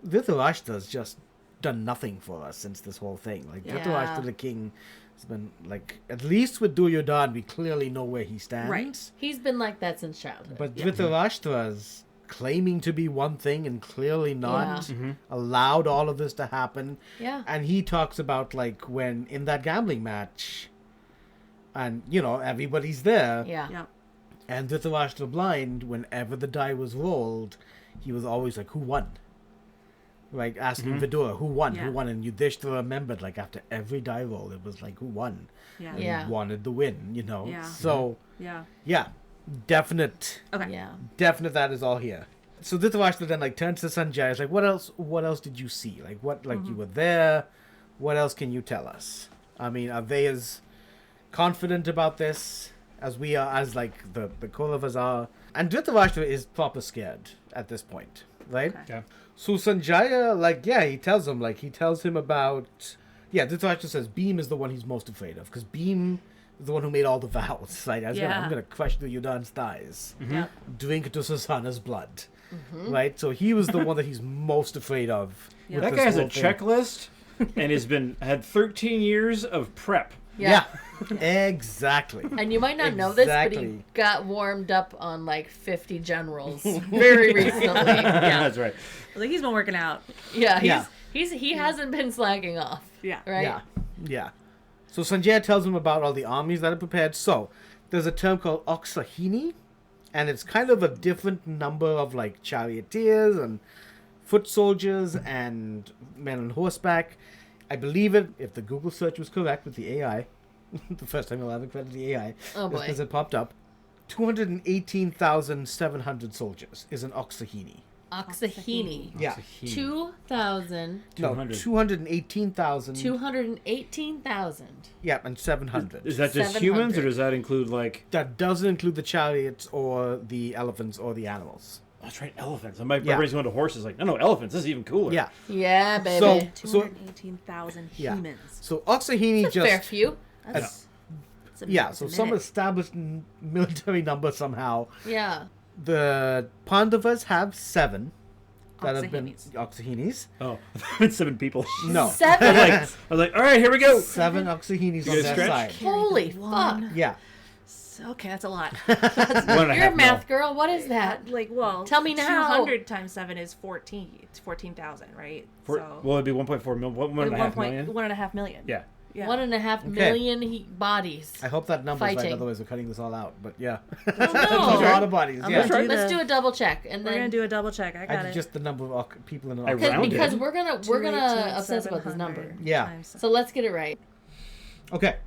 Dhritarashtra's just done nothing for us since this whole thing. Like Yeah. Dhritarashtra the king has been like, at least with Duryodhana we clearly know where he stands. Right. He's been like that since childhood. But Dhritarashtra's claiming to be one thing and clearly not allowed all of this to happen. Yeah. And he talks about like when in that gambling match and everybody's there Yeah. Yeah. and Dhritarashtra blind, whenever the die was rolled, he was always like, who won? Like asking Vidura, who won? Yeah. Who won? And Yudhishthira remembered like after every die roll it was like, who won? Yeah. And Yeah. he wanted the win, Yeah. So Yeah. yeah, definite Okay. Yeah. that is all here. So Dhritarashtra then like turns to Sanjaya. It's like, what else did you see? Like what? Like you were there. What else can you tell us? I mean, are they as confident about this as we are, as like the Kauravas are? And Dhritarashtra is proper scared at this point, right? Okay. Yeah. So Sanjaya, he tells him about. Yeah, Dhritarashtra says Bhim is the one he's most afraid of because Bhim is the one who made all the vows. Like, I'm gonna crush Duryodhana's thighs, Yeah. drink Duryodhana's blood, right? So he was the one that he's most afraid of. Yeah. with That this guy has a whole thing. checklist and had 13 years of prep. Yeah. Exactly. And you might not know this, but he Exactly. got warmed up on like 50 generals very recently. Yeah. That's right. Like he's been working out. Yeah. Yeah. He hasn't been slacking off. Yeah. Right? Yeah. So Sanjaya tells him about all the armies that are prepared. So there's a term called Oxahini, and it's kind of a different number of like charioteers and foot soldiers and men on horseback. I believe it, if the Google search was correct with the AI, the first time I'll ever credit the AI, Oh, boy. because it popped up, 218,700 soldiers is an Oxahini. Oxahini. Yeah. 2,000. No, 200. 218,000. 218,000. Yeah, and 700. Is that just 700. humans, or does that include like? That doesn't include the chariots or the elephants or the animals. That's right, elephants. My Yeah. brain's going to horses. Like, no, elephants. This is even cooler. Yeah. Yeah, baby. So- 218,000 Yeah. humans. So Oxahini That's a fair just few. That's a so some minute. established military number somehow. Yeah. The Pandavas have 7 that have been Oxahinis. Oxahinis. Oh, it's 7 people. No, 7? I was like, all right, here we go. 7 Oxahinis on guys their stretch? side. Holy fuck. Yeah. Okay, that's a lot. 1.5 You're a math mil. girl. What is that? Like, well, Tell me now. 200 times 7 is 14. It's 14,000, right? Well, it'd be 1.4 mil. 1.5 million. 1.5 million. Yeah. Yeah. 1.5 Okay. million bodies. I hope that number's right, Fighting. otherwise we're cutting this all out. But yeah. Oh, There's a no. lot of bodies. I'm Yeah. gonna do Let's the- do a double check and We're gonna then do a double check. I got it. Just the number of people in an I Oxahini. rounded. because we're gonna obsess about this 218,700 number. Yeah. times- So let's get it right. Okay.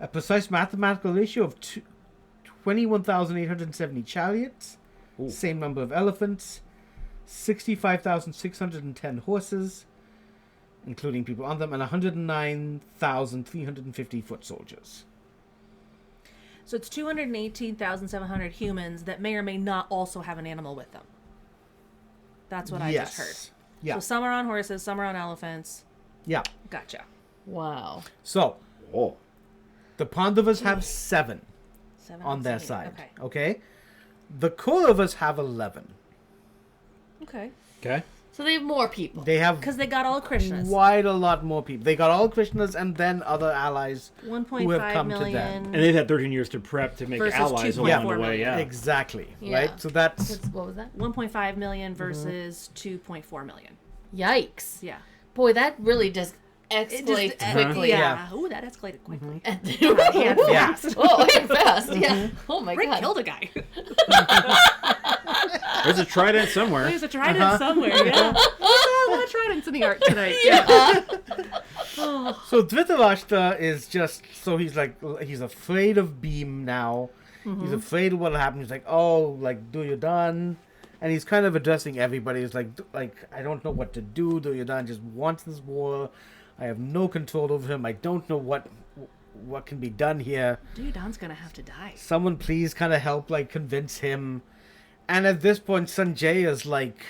A precise mathematical ratio of 21,870 chariots, Ooh. same number of elephants, 65,610 horses, including people on them, and 109,350 foot soldiers. So it's 218,700 humans that may or may not also have an animal with them. That's what I just heard. Yeah. So some are on horses, some are on elephants. Yeah. Gotcha. Wow. So, Oh. the Pandavas have 7 7 on their Oxahini. side. Okay. Okay? The Kauravas have 11. Okay. Okay. So they have more people. They have Because they got all Krishnas. quite a lot more people. They got all Krishnas and then other allies who have 1.5 come to million. them. And they've had 13 years to prep to make Versus allies 2.4 along the way. million. Yeah. Exactly. Yeah. Right? So that's... What was that? 1.5 million versus 2.4 million. Yikes. Yeah. Boy, that really just escalates quickly. Yeah. Ooh, that escalated quickly. And Yeah. Oh, and fast. Yeah. Oh my Rick god. killed a guy. There's a trident somewhere. There's a trident somewhere. Yeah. A lot of tridents in the art tonight. Yeah. So Dhritarashtra is just... So he's like... He's afraid of Bhim now. He's afraid of what'll happen. He's like, oh, like, Duryodhana... And he's kind of addressing everybody. He's like, I don't know what to do. Duryodhana just wants this war. I have no control over him. I don't know what can be done here. Duryodhana's gonna have to die. Someone please kind of help, like, convince him. And at this point, Sanjaya's like,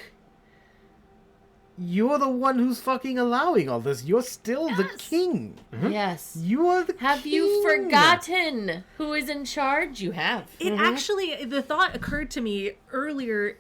you're the one who's fucking allowing all this. You're still the king. Yes. You are the Have king. you forgotten who is in charge? You have. It actually, the thought occurred to me earlier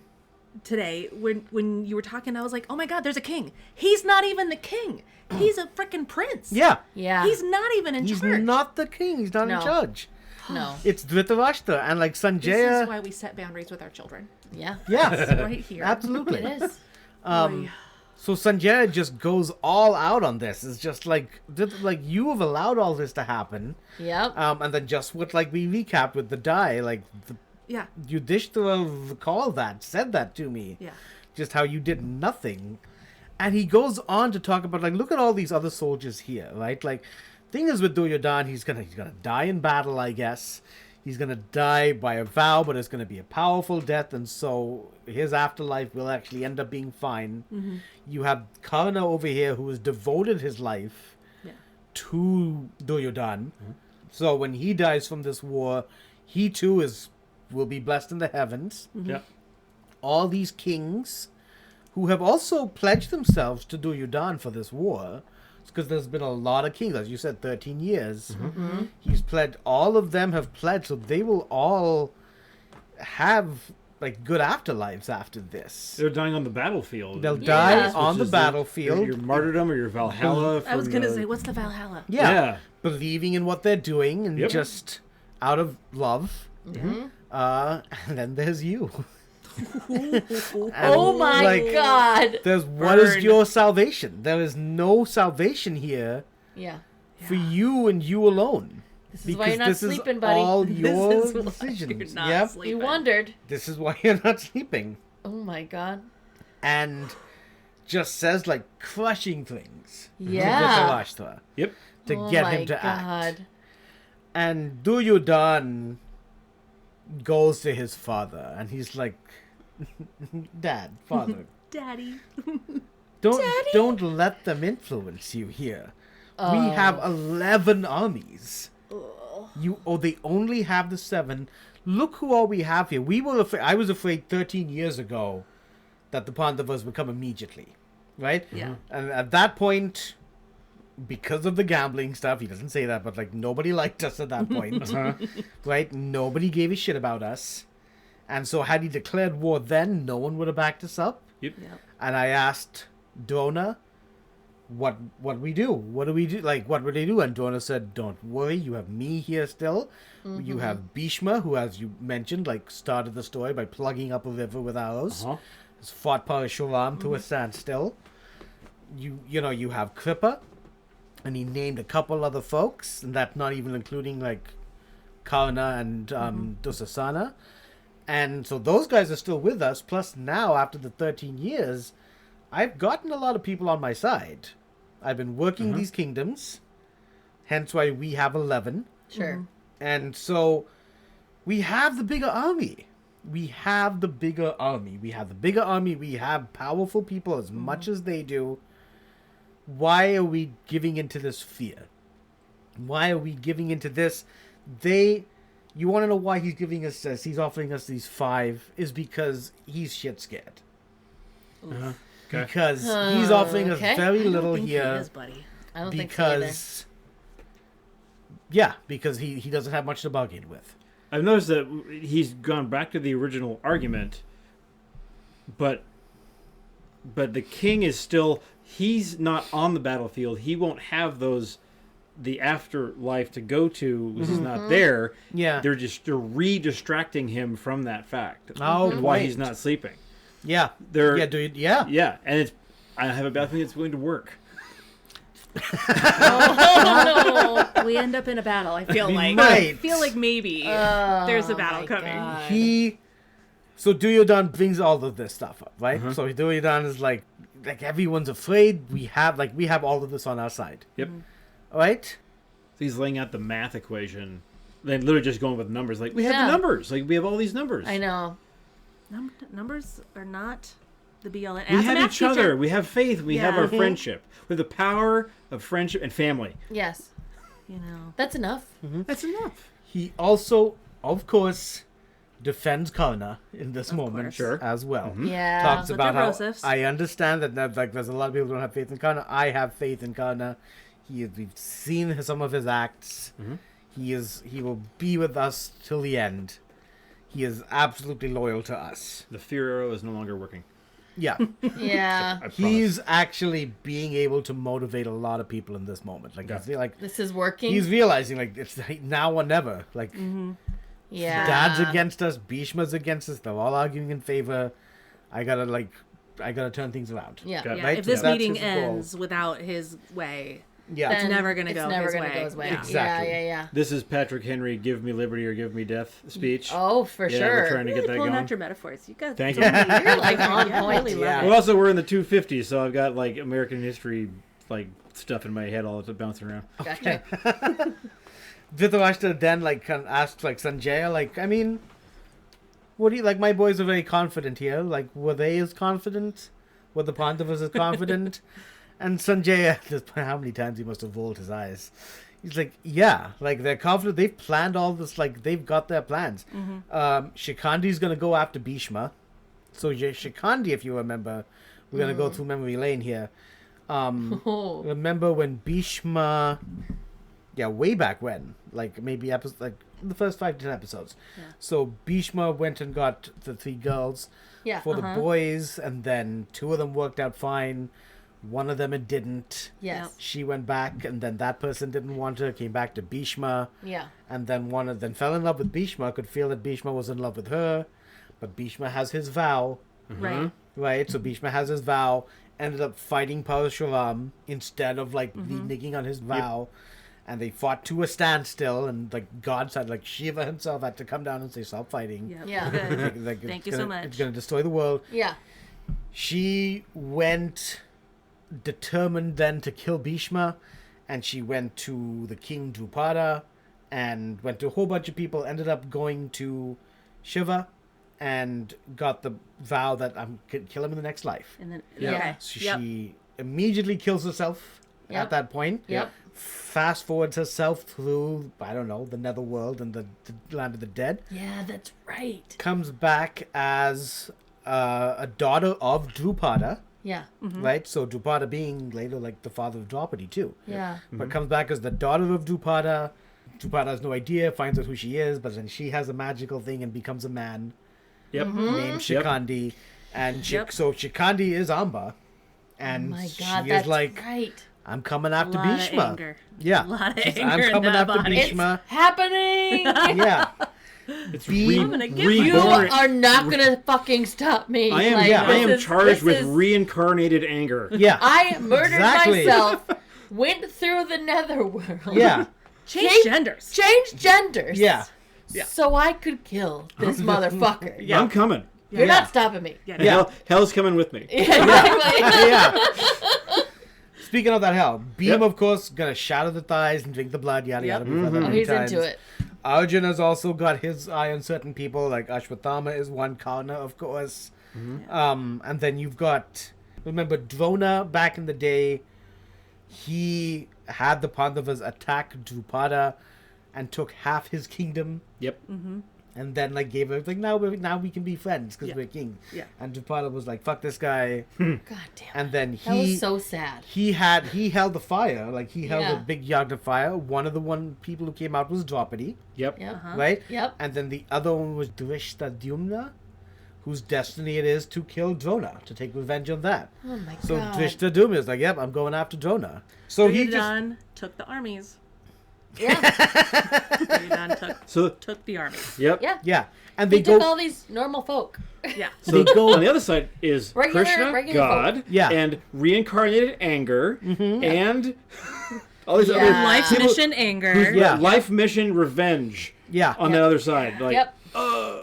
today when you were talking. I was like, oh my god, there's a king. He's not even the king. He's a freaking prince. Yeah. Yeah. He's not even in He's charge. not the king. He's not No. in charge. No. It's Dhritarashtra. And, like, This Sanjaya... is why we set boundaries with our children. Yeah. Yes. Right here. Absolutely. It is. So Sanjaya just goes all out on this. It's just like you have allowed all this to happen. Yep. And then just what, like, we recapped with the die, like, Yeah. Yudhishthira recalled that, said that to me. Yeah. Just how you did nothing. And he goes on to talk about, like, look at all these other soldiers here, right? Like, thing is with Duryodhana, he's gonna die in battle, I guess. He's gonna die by a vow, but it's gonna be a powerful death, and so his afterlife will actually end up being fine. You have Karna over here who has devoted his life Yeah. to Duryodhana. So when he dies from this war, he too will be blessed in the heavens. Yeah. All these kings who have also pledged themselves to Duryodhana for this war, because there's been a lot of kings, as you said, 13 years. He's pledged, all of them have pledged, so they will all have, like, good afterlives after this. They're dying on the battlefield. They'll Yeah. die Which on the battlefield. Your martyrdom or your Valhalla. I was from gonna the- say, what's the Valhalla? Yeah. Believing in what they're doing and Yep. just out of love. And then there's you. And, Oh my like, god. There's what is Burn. your salvation? There is no salvation here Yeah. for you and you alone. This is why you're not this sleeping, is buddy. all your This is why decisions. you're not Yep. sleeping. You wondered. This is why you're not sleeping. Oh my god. And just says, like, crushing things Yeah. to Dhritarashtra Yep. to Oh get my him to act. god. And Duryodhana goes to his father and he's like, Dad, father, Daddy. don't let them influence you here. We Oh. have 11 armies. They only have the 7. Look who all we have here. I was afraid 13 years ago that the Pandavas would come immediately, right? Yeah. And at that point, because of the gambling stuff, he doesn't say that, but, like, nobody liked us at that point, right? Nobody gave a shit about us. And so had he declared war then, no one would have backed us up. Yep. And I asked Drona, what we do? What do we do? Like, what would they do? And Drona said, don't worry, you have me here still. You have Bhishma, who, as you mentioned, like, started the story by plugging up a river with arrows. Has fought Parashuram to a standstill. You have Kripa, and he named a couple other folks, and that's not even including, like, Karna and Dusasana. And so those guys are still with us. Plus now, after the 13 years, I've gotten a lot of people on my side. I've been working these kingdoms. Hence why we have 11. Sure. And so we have the bigger army. We have the bigger army. We have powerful people as much as they do. Why are we giving into this fear? Why are we giving into this? You want to know why he's giving us this? He's offering us these 5 is because he's shit scared. Okay. Because he's offering us okay. very little I don't think here. he is, buddy. I don't think so either. Because he doesn't have much to bargain with. I've noticed that he's gone back to the original argument, but but the king is still, he's not on the battlefield. He won't have the afterlife to go to because he's not there. Yeah. They're re-distracting him from that fact. Oh, and why right. he's not sleeping. Yeah. They're, Yeah, dude. Yeah. Yeah, and I have a bad feeling it's going to work. Oh no! We end up in a battle. I feel We like. might. I feel like maybe there's a battle my coming. God. So Duryodhana brings all of this stuff up, right? So Duryodhana is like everyone's afraid. We have all of this on our side. Yep. All right? So he's laying out the math equation. Then literally just going with numbers. Like, we have Yeah. the numbers. Like, we have all these numbers. I know. Numbers are not the be all. We have each other. We have faith. We have Yeah. our friendship. We have the power of friendship and family. Yes, You know. that's enough. That's enough. He also, of course, defends Karna in this moment course. Sure. as well. Yeah. Talks With about their how Rosefs. I understand that like there's a lot of people who don't have faith in Karna. I have faith in Karna. We've seen some of his acts. He will be with us till the end. He is absolutely loyal to us. The fear arrow is no longer working. Yeah. Yeah. I promise. He's actually being able to motivate a lot of people in this moment. Like, Yeah. This is working. he's realizing like it's now or never. Like yeah. Dad's against us, Bhishma's against us. They're all arguing in favor. I gotta turn things around. Yeah. Got it. Yeah, Right? if this That's meeting his goal. ends without his way, Yeah. It's never gonna go his gonna way. go his way. Yeah. Exactly. Yeah. This is Patrick Henry, give me liberty or give me death speech. Oh, for yeah, sure. we're trying to Really get that pulling going. out your metaphors. You guys, Thank you. You're like on point. Really Yeah. love Well, also, we're in the 250s, so I've got, like, American history, like, stuff in my head all bouncing around. Gotcha. Dhritarashtra then asked Sanjaya, I mean, what do you like? My boys are very confident here. Like, were they as confident? Were the Pandavas as confident? And Sanjaya, how many times he must have rolled his eyes. He's like, yeah, like they're confident. They've planned all this. Like they've got their plans. Shikandi's gonna go after Bhishma. So Shikandi, if you remember, we're gonna go through memory lane here. Remember when Bhishma? Yeah, way back when, maybe the first 5 to 10 episodes. Yeah. So Bhishma went and got the 3 girls Yeah. for the boys, and then 2 of them worked out fine. One of them it didn't. Yes. She went back, and then that person didn't want her. Came back to Bhishma, Yeah. and then fell in love with Bhishma. Could feel that Bhishma was in love with her, but Bhishma has his vow, Right. right? So Bhishma has his vow. Ended up fighting Parashuram instead of reneging on his vow. And they fought to a standstill, and God said, Shiva himself had to come down and say, "Stop fighting." Yep. Yeah. Good. Thank you so much. It's gonna destroy the world. Yeah. She went determined then to kill Bhishma, and she went to the king Drupada, and went to a whole bunch of people. Ended up going to Shiva, and got the vow that I'm gonna kill him in the next life. And then Yeah. okay. So Yep. she immediately kills herself Yep. at that point. Yep. Fast forwards herself through, I don't know, the netherworld and the land of the dead. Yeah, that's right. Comes back as a daughter of Drupada, Yeah. right? So Drupada being later the father of Draupadi too. Yeah. But comes back as the daughter of Drupada. Drupada has no idea, finds out who she is, but then she has a magical thing and becomes a man Yep. named Shikandi. And Yep. so Shikandi is Amba. And Oh my God, she that's is like, right. I'm coming A after lot Bhishma. of anger. Yeah. A lot of She's, anger I'm in coming that after body. Bhishma. Happening. Yeah. It's I'm gonna give You reborn. are not gonna fucking stop me. I am. Like, I am this is- charged this with is- reincarnated anger. Yeah. I murdered Exactly. myself. Went through the netherworld. Yeah. Change genders. Changed genders. Yeah. So I could kill this motherfucker. Yeah. I'm coming. You're Yeah. not stopping me. Yeah. Yeah. Hell's coming with me. Exactly. Yeah. Speaking of that hell, Beam, Yep. of course, gonna shatter the thighs and drink the blood, yada Yep. yada. We've read that Oh, many he's times. into it. Arjun has also got his eye on certain people, like Ashwatthama is one, Karna, of course. And then you've got, remember, Drona back in the day, he had the Pandavas attack Drupada and took half his kingdom, Yep. and then gave it now we can be friends because Yeah. we're king. Yeah. And Drupada was like, fuck this guy. God damn. And then That he was so sad. he held the fire, he held Yeah. a big yagna fire. One of the people who came out was Draupadi, Yep. Yep. right? Yep. And then the other one was Drishtadyumna, whose destiny it is to kill Drona, to take revenge on that. Oh my So god. Drishta is like, yep, I'm going after Drona. So he just... Duryodhana took the armies. Yeah. Duryodhana took the armies. Yep. Yeah. Yeah. And He they took go... all these normal folk. Yeah. So They go- on the other side is Regular Krishna, folk. God, Yeah. and reincarnated anger, and all these Yeah. other Life people mission anger. whose Yeah. life mission revenge. Yeah. On the other side, like Yep.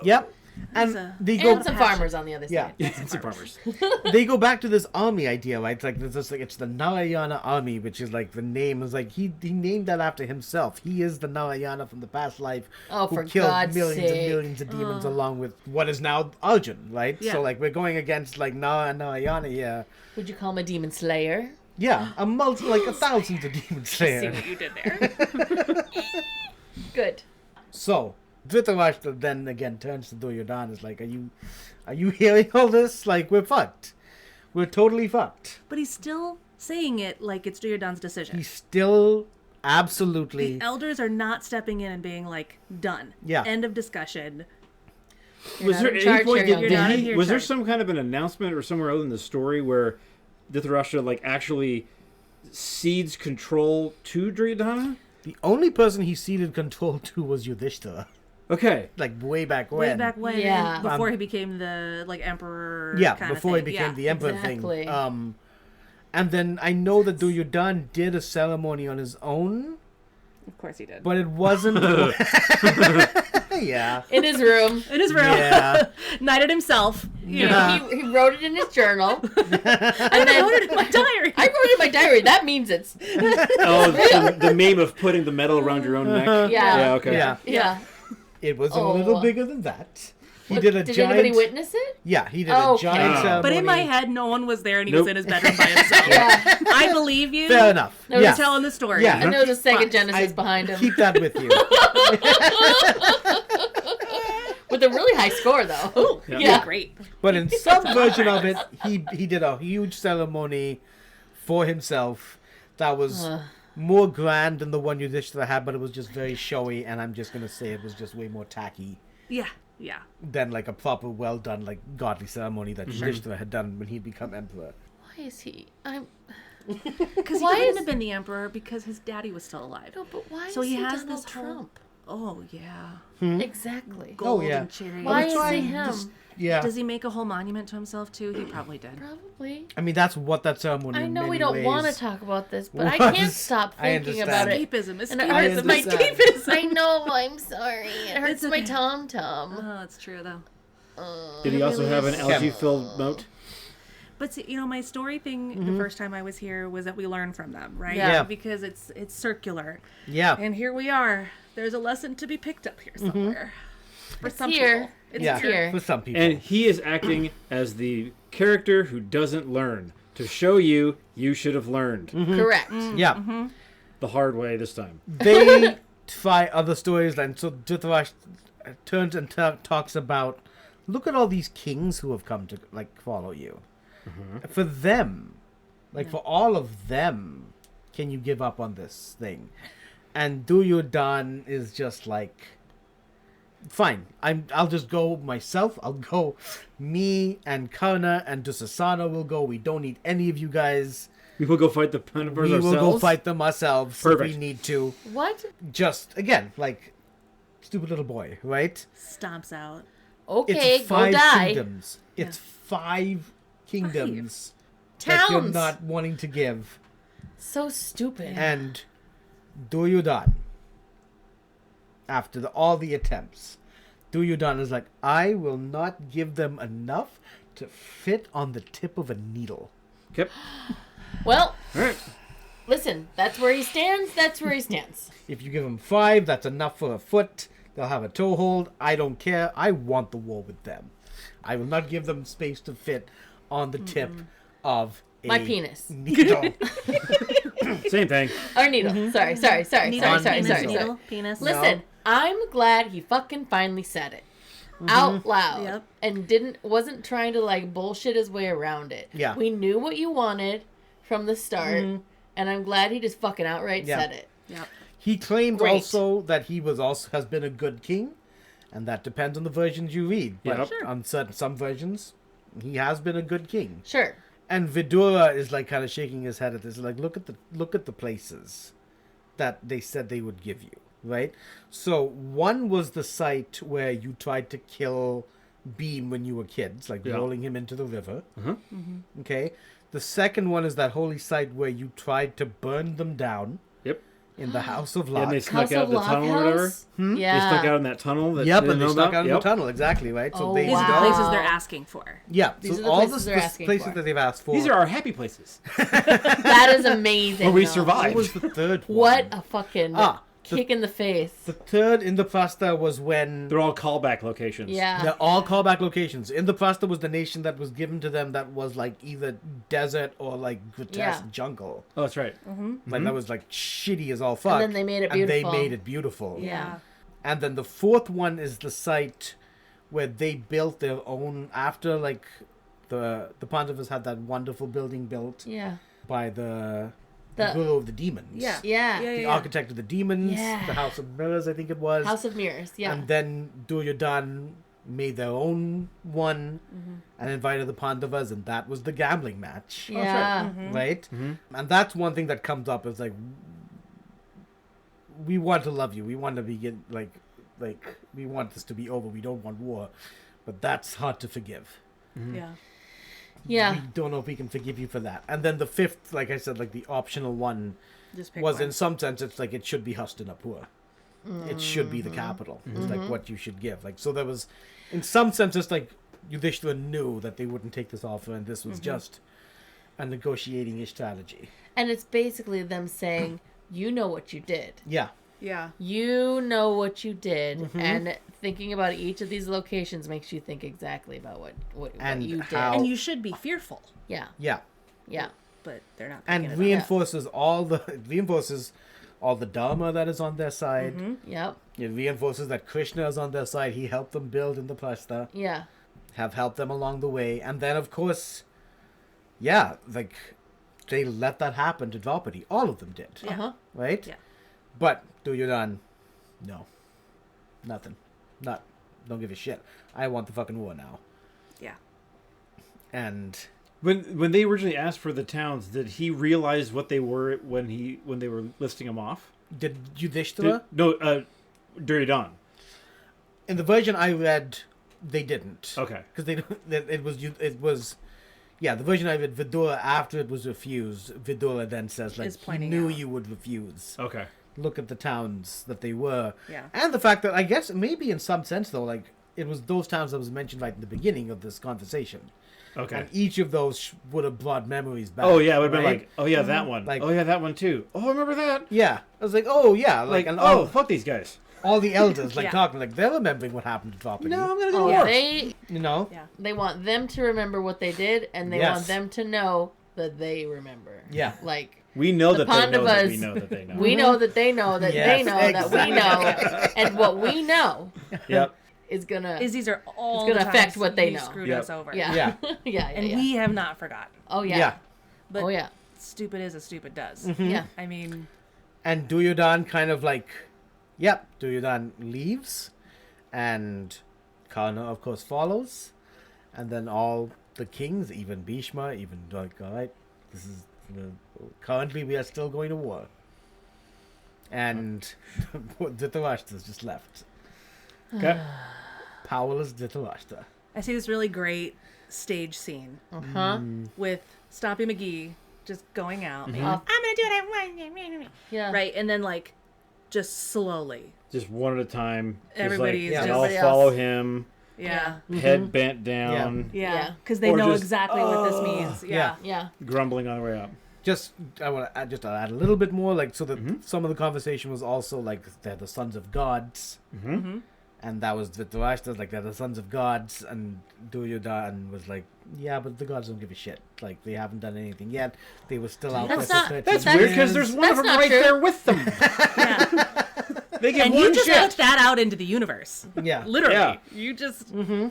Yep. And a- they go... And some farmers on the other Yeah. side. it's the farmers. They go back to this army idea, right? It's like this is like it's the Narayana army, which is like the name is like he named that after himself. He is the Narayana from the past life Oh, who for killed God's millions and sake. millions of demons along with what is now Arjun, right? Yeah. So like we're going against like Narayana here. Would you call him a demon slayer? Yeah, like a thousands of demons See there. what you did there. Good. So Dhritarashtra then again turns to Duryodhana, is like, are you hearing all this? Like we're fucked. We're totally fucked. But he's still saying it like it's Duryodhana's decision. He's still absolutely... The elders are not stepping in and being like, done. Yeah. End of discussion. Was not there in any charge point here, did young man. You're not in he, your was there charge. some kind of an announcement or somewhere else in the story where Dhritarashtra like actually cedes control to Duryodhana? The only person he ceded control to was Yudhishthira. Okay. Like way back when. Way back when, Yeah. before he became the like emperor. Yeah, kind before he of thing. became the emperor exactly. thing. And then I know that Duryodhana did a ceremony on his own, Of course he did. but it wasn't. Yeah. In his room. in his room, Yeah. knighted himself. Yeah. He wrote it in his journal. And I then wrote it in my diary. I wrote it in my diary. That means it's Oh, the meme of putting the medal around your own neck. Yeah. Yeah. Okay. Yeah. yeah. It was a Oh. little bigger than that. He What- did a did giant. anybody witness it? Yeah, he did Oh, a giant okay. ceremony. But in my head, no one was there, and he Nope. was in his bedroom by himself. Yeah. I believe you. Fair enough. No, yeah. You're telling the story. Yeah. And there was a second But Genesis behind him. Keep that with you. With a really high score, though. Yeah. Yeah. Great. But in some version of it, he did a huge ceremony for himself that was more grand than the one Yudhishthira had, but it was just very showy, and I'm just gonna say it was just way more tacky Yeah. Yeah. than like a proper, well done, like godly ceremony that Yudhishthira had done when he'd become emperor. Why is he? I'm. Because he Why couldn't is- have been the emperor because his daddy was still alive. No, but why So is he he has Donald this whole- Trump? Oh yeah. Exactly. Gold yeah. and cherry. Why That's is why he he him? just- Yeah. Does he make a whole monument to himself too? He probably did. Probably. I mean, that's what that ceremony I know in we many don't ways want to talk about this, but I was. can't stop I thinking about it. Escapism. And Escapism. my understand. escapism. I know. I'm sorry. It hurts It's my okay. tom tom. Oh, it's true though. Did he also really have an is. algae-filled moat? But see, my story thing the first time I was here was that we learned from them, right? Yeah. Because it's circular, Yeah. and here we are. There's a lesson to be picked up here somewhere. For some here. people, it's Yeah. here. For some people. And he is acting as the character who doesn't learn to show you should have learned Correct. yeah. the hard way this time. They try other stories, and so Dhritarashtra turns and talks about, look at all these kings who have come to like follow you. For them, like for all of them, can you give up on this thing? And Duryodhana is just like, fine, I'll just go myself. I'll go. Me and Karna and Dusasana will go. We don't need any of you guys. We will go fight the Pandavas We will ourselves. go fight them ourselves Perfect. if we need to. What? Just again, like stupid little boy, right? stomps out. Okay, It's go 5 die. kingdoms. It's 5 kingdoms that you're Towns. not wanting to give. So stupid. And Duryodhana, after all the attempts, Duryodhana is like, I will not give them enough to fit on the tip of a needle. Yep. Well, All right. listen, that's where he stands. That's where he stands. If you give them 5, that's enough for a foot. They'll have a toehold. I don't care. I want the war with them. I will not give them space to fit on the tip of a My penis. needle. Same thing. Or needle. Sorry. Needle, Sorry. penis, penis. Listen, I'm glad he fucking finally said it. Out loud. Yep. And wasn't trying to like bullshit his way around it. Yeah. We knew what you wanted from the start. And I'm glad he just fucking outright Yeah. said it. Yep. He claimed Great. also that he has been a good king, And that depends on the versions you read. But Yep. Sure. on some versions, he has been a good king. Sure. And Vidura is like kind of shaking his head at this, like look at the places that they said they would give you, right? So one was the site where you tried to kill Beam when you were kids, like Yeah. rolling him into the river. Uh-huh. Okay. The second one is that holy site where you tried to burn them down Yep. in the House of Yeah, and they Lot. snuck House out of the tunnel or whatever. House? Yeah. They snuck out in that tunnel. That Yep, they and didn't they know stuck about. out in Yep. the tunnel, exactly, right? So Oh, they These are the Wow. places they're asking for. Yeah, These so are the all places the they're asking places for. that they've asked for. These are our happy places. That is amazing. Where we though. survived. What was the third one? What a fucking the- kick in the face. The third in the Prasta was when They're all callback locations. Yeah. they're all callback locations. In the Prasta was the nation that was given to them that was like either desert or like grotesque Yeah. jungle. Oh, that's right. Like that was like shitty as all fuck. then they made it And beautiful. they made it beautiful. Yeah. And then the fourth one is the site where they built their own after like the Pandavas had that wonderful building built Yeah. by the The- Guru of the Demons. Yeah. Yeah. Yeah, The yeah. architect of the demons, Yeah. the House of Mirrors, I think it was. House of Mirrors. Yeah. And then Duryodhana made their own one and invited the Pandavas, and that was the gambling match. yeah. Right? And that's one thing that comes up is like, we want to love you. We want to begin, like, we want this to be over. We don't want war. But that's hard to forgive. Yeah. Yeah. We don't know if we can forgive you for that. And then the fifth, like I said, like the optional one Just pick was one. in some sense, it's like it should be Hastinapur. It should be the capital. It's like what you should give. Like, so there was, in some sense, it's like Yudhishthira knew that they wouldn't take this offer, and this was just a negotiating strategy. And it's basically them saying, you know what you did. Yeah. Yeah. You know what you did. And thinking about each of these locations makes you think exactly about what And you did. how- And you should be fearful, Yeah. Yeah. Yeah. but they're not. And picking it up. reinforces all the dharma that is on their side. Yep. It reinforces that Krishna is on their side. He helped them build in the Prasta, Yeah. have helped them along the way. And then, of course, yeah, like, they let that happen to Draupadi. All of them did. Yeah. Uh-huh. Right? Yeah. But Duryodhana, no. Nothing. Don't give a shit. I want the fucking war now. Yeah. And When they originally asked for the towns, did he realize what they were when they were listing them off? did Yudhishthira? Duryodhana. In the version I read, they didn't. Okay. Because it was the version I read, Vidura, after it was refused, Vidura then says, like, Is he pointing knew out. you would refuse. Okay. Look at the towns that they were. Yeah. And the fact that, I guess, maybe in some sense, though, like, it was those towns that was mentioned right in the beginning of this conversation. Okay. And each of those would have brought memories back. Oh yeah, it would have been right? like, oh yeah, that one. Like- Oh yeah, that one too. Oh, I remember that. Yeah. I was like, oh, yeah. Like, and oh, fuck these guys. all the elders, like, Yeah. talking, like, they're remembering what happened to Draupadi. No, I'm gonna go Oh, to war. they You know? Yeah. they want them to remember what they did, and they Yes. want them to know that they remember. Yeah. Like, We know The that they know that we Pandavas- know that they know. we know that they know that they Yes, know that we exactly. know, and what we know Yep. is gonna Is these are all It's gonna the affect times what they you know. screwed Yep. us over. yeah Yeah. yeah And yeah. we have not forgotten. Oh yeah. Yeah. But Oh yeah. stupid is as stupid does. Yeah. I mean, And Duryodhana kind of like, yep, Duryodhana leaves, and Karna, of course, follows, and then all the kings, even Bhishma, even like, all right, this is currently we are still going to war, and Dhritarashtra's just left. Okay. Powerless Dhritarashtra. I see this really great stage scene Huh? with Stompy McGee just going out. Uh, I'm gonna do what I want. yeah. Right, and then like, just slowly. Just one at a time. Just Everybody's like, just- and I'll everybody follow else. him. Yeah. Head bent down. Yeah. Yeah. Because they Or know just, exactly what this means. Yeah. Yeah. Grumbling on the way up. Just I want to add a little bit more, like, so that some of the conversation was also like they're the sons of gods. And that was Dhritarashtra, like, they're the sons of gods, and Duryodhana was like, yeah, but the gods don't give a shit. Like, they haven't done anything yet. They were still out That's there not- for 13 That's That's- weird because years. there's one of That's them not right true. there with them. Yeah. They give And one you just shit. put that out into the universe. Yeah. Literally. Yeah. You just.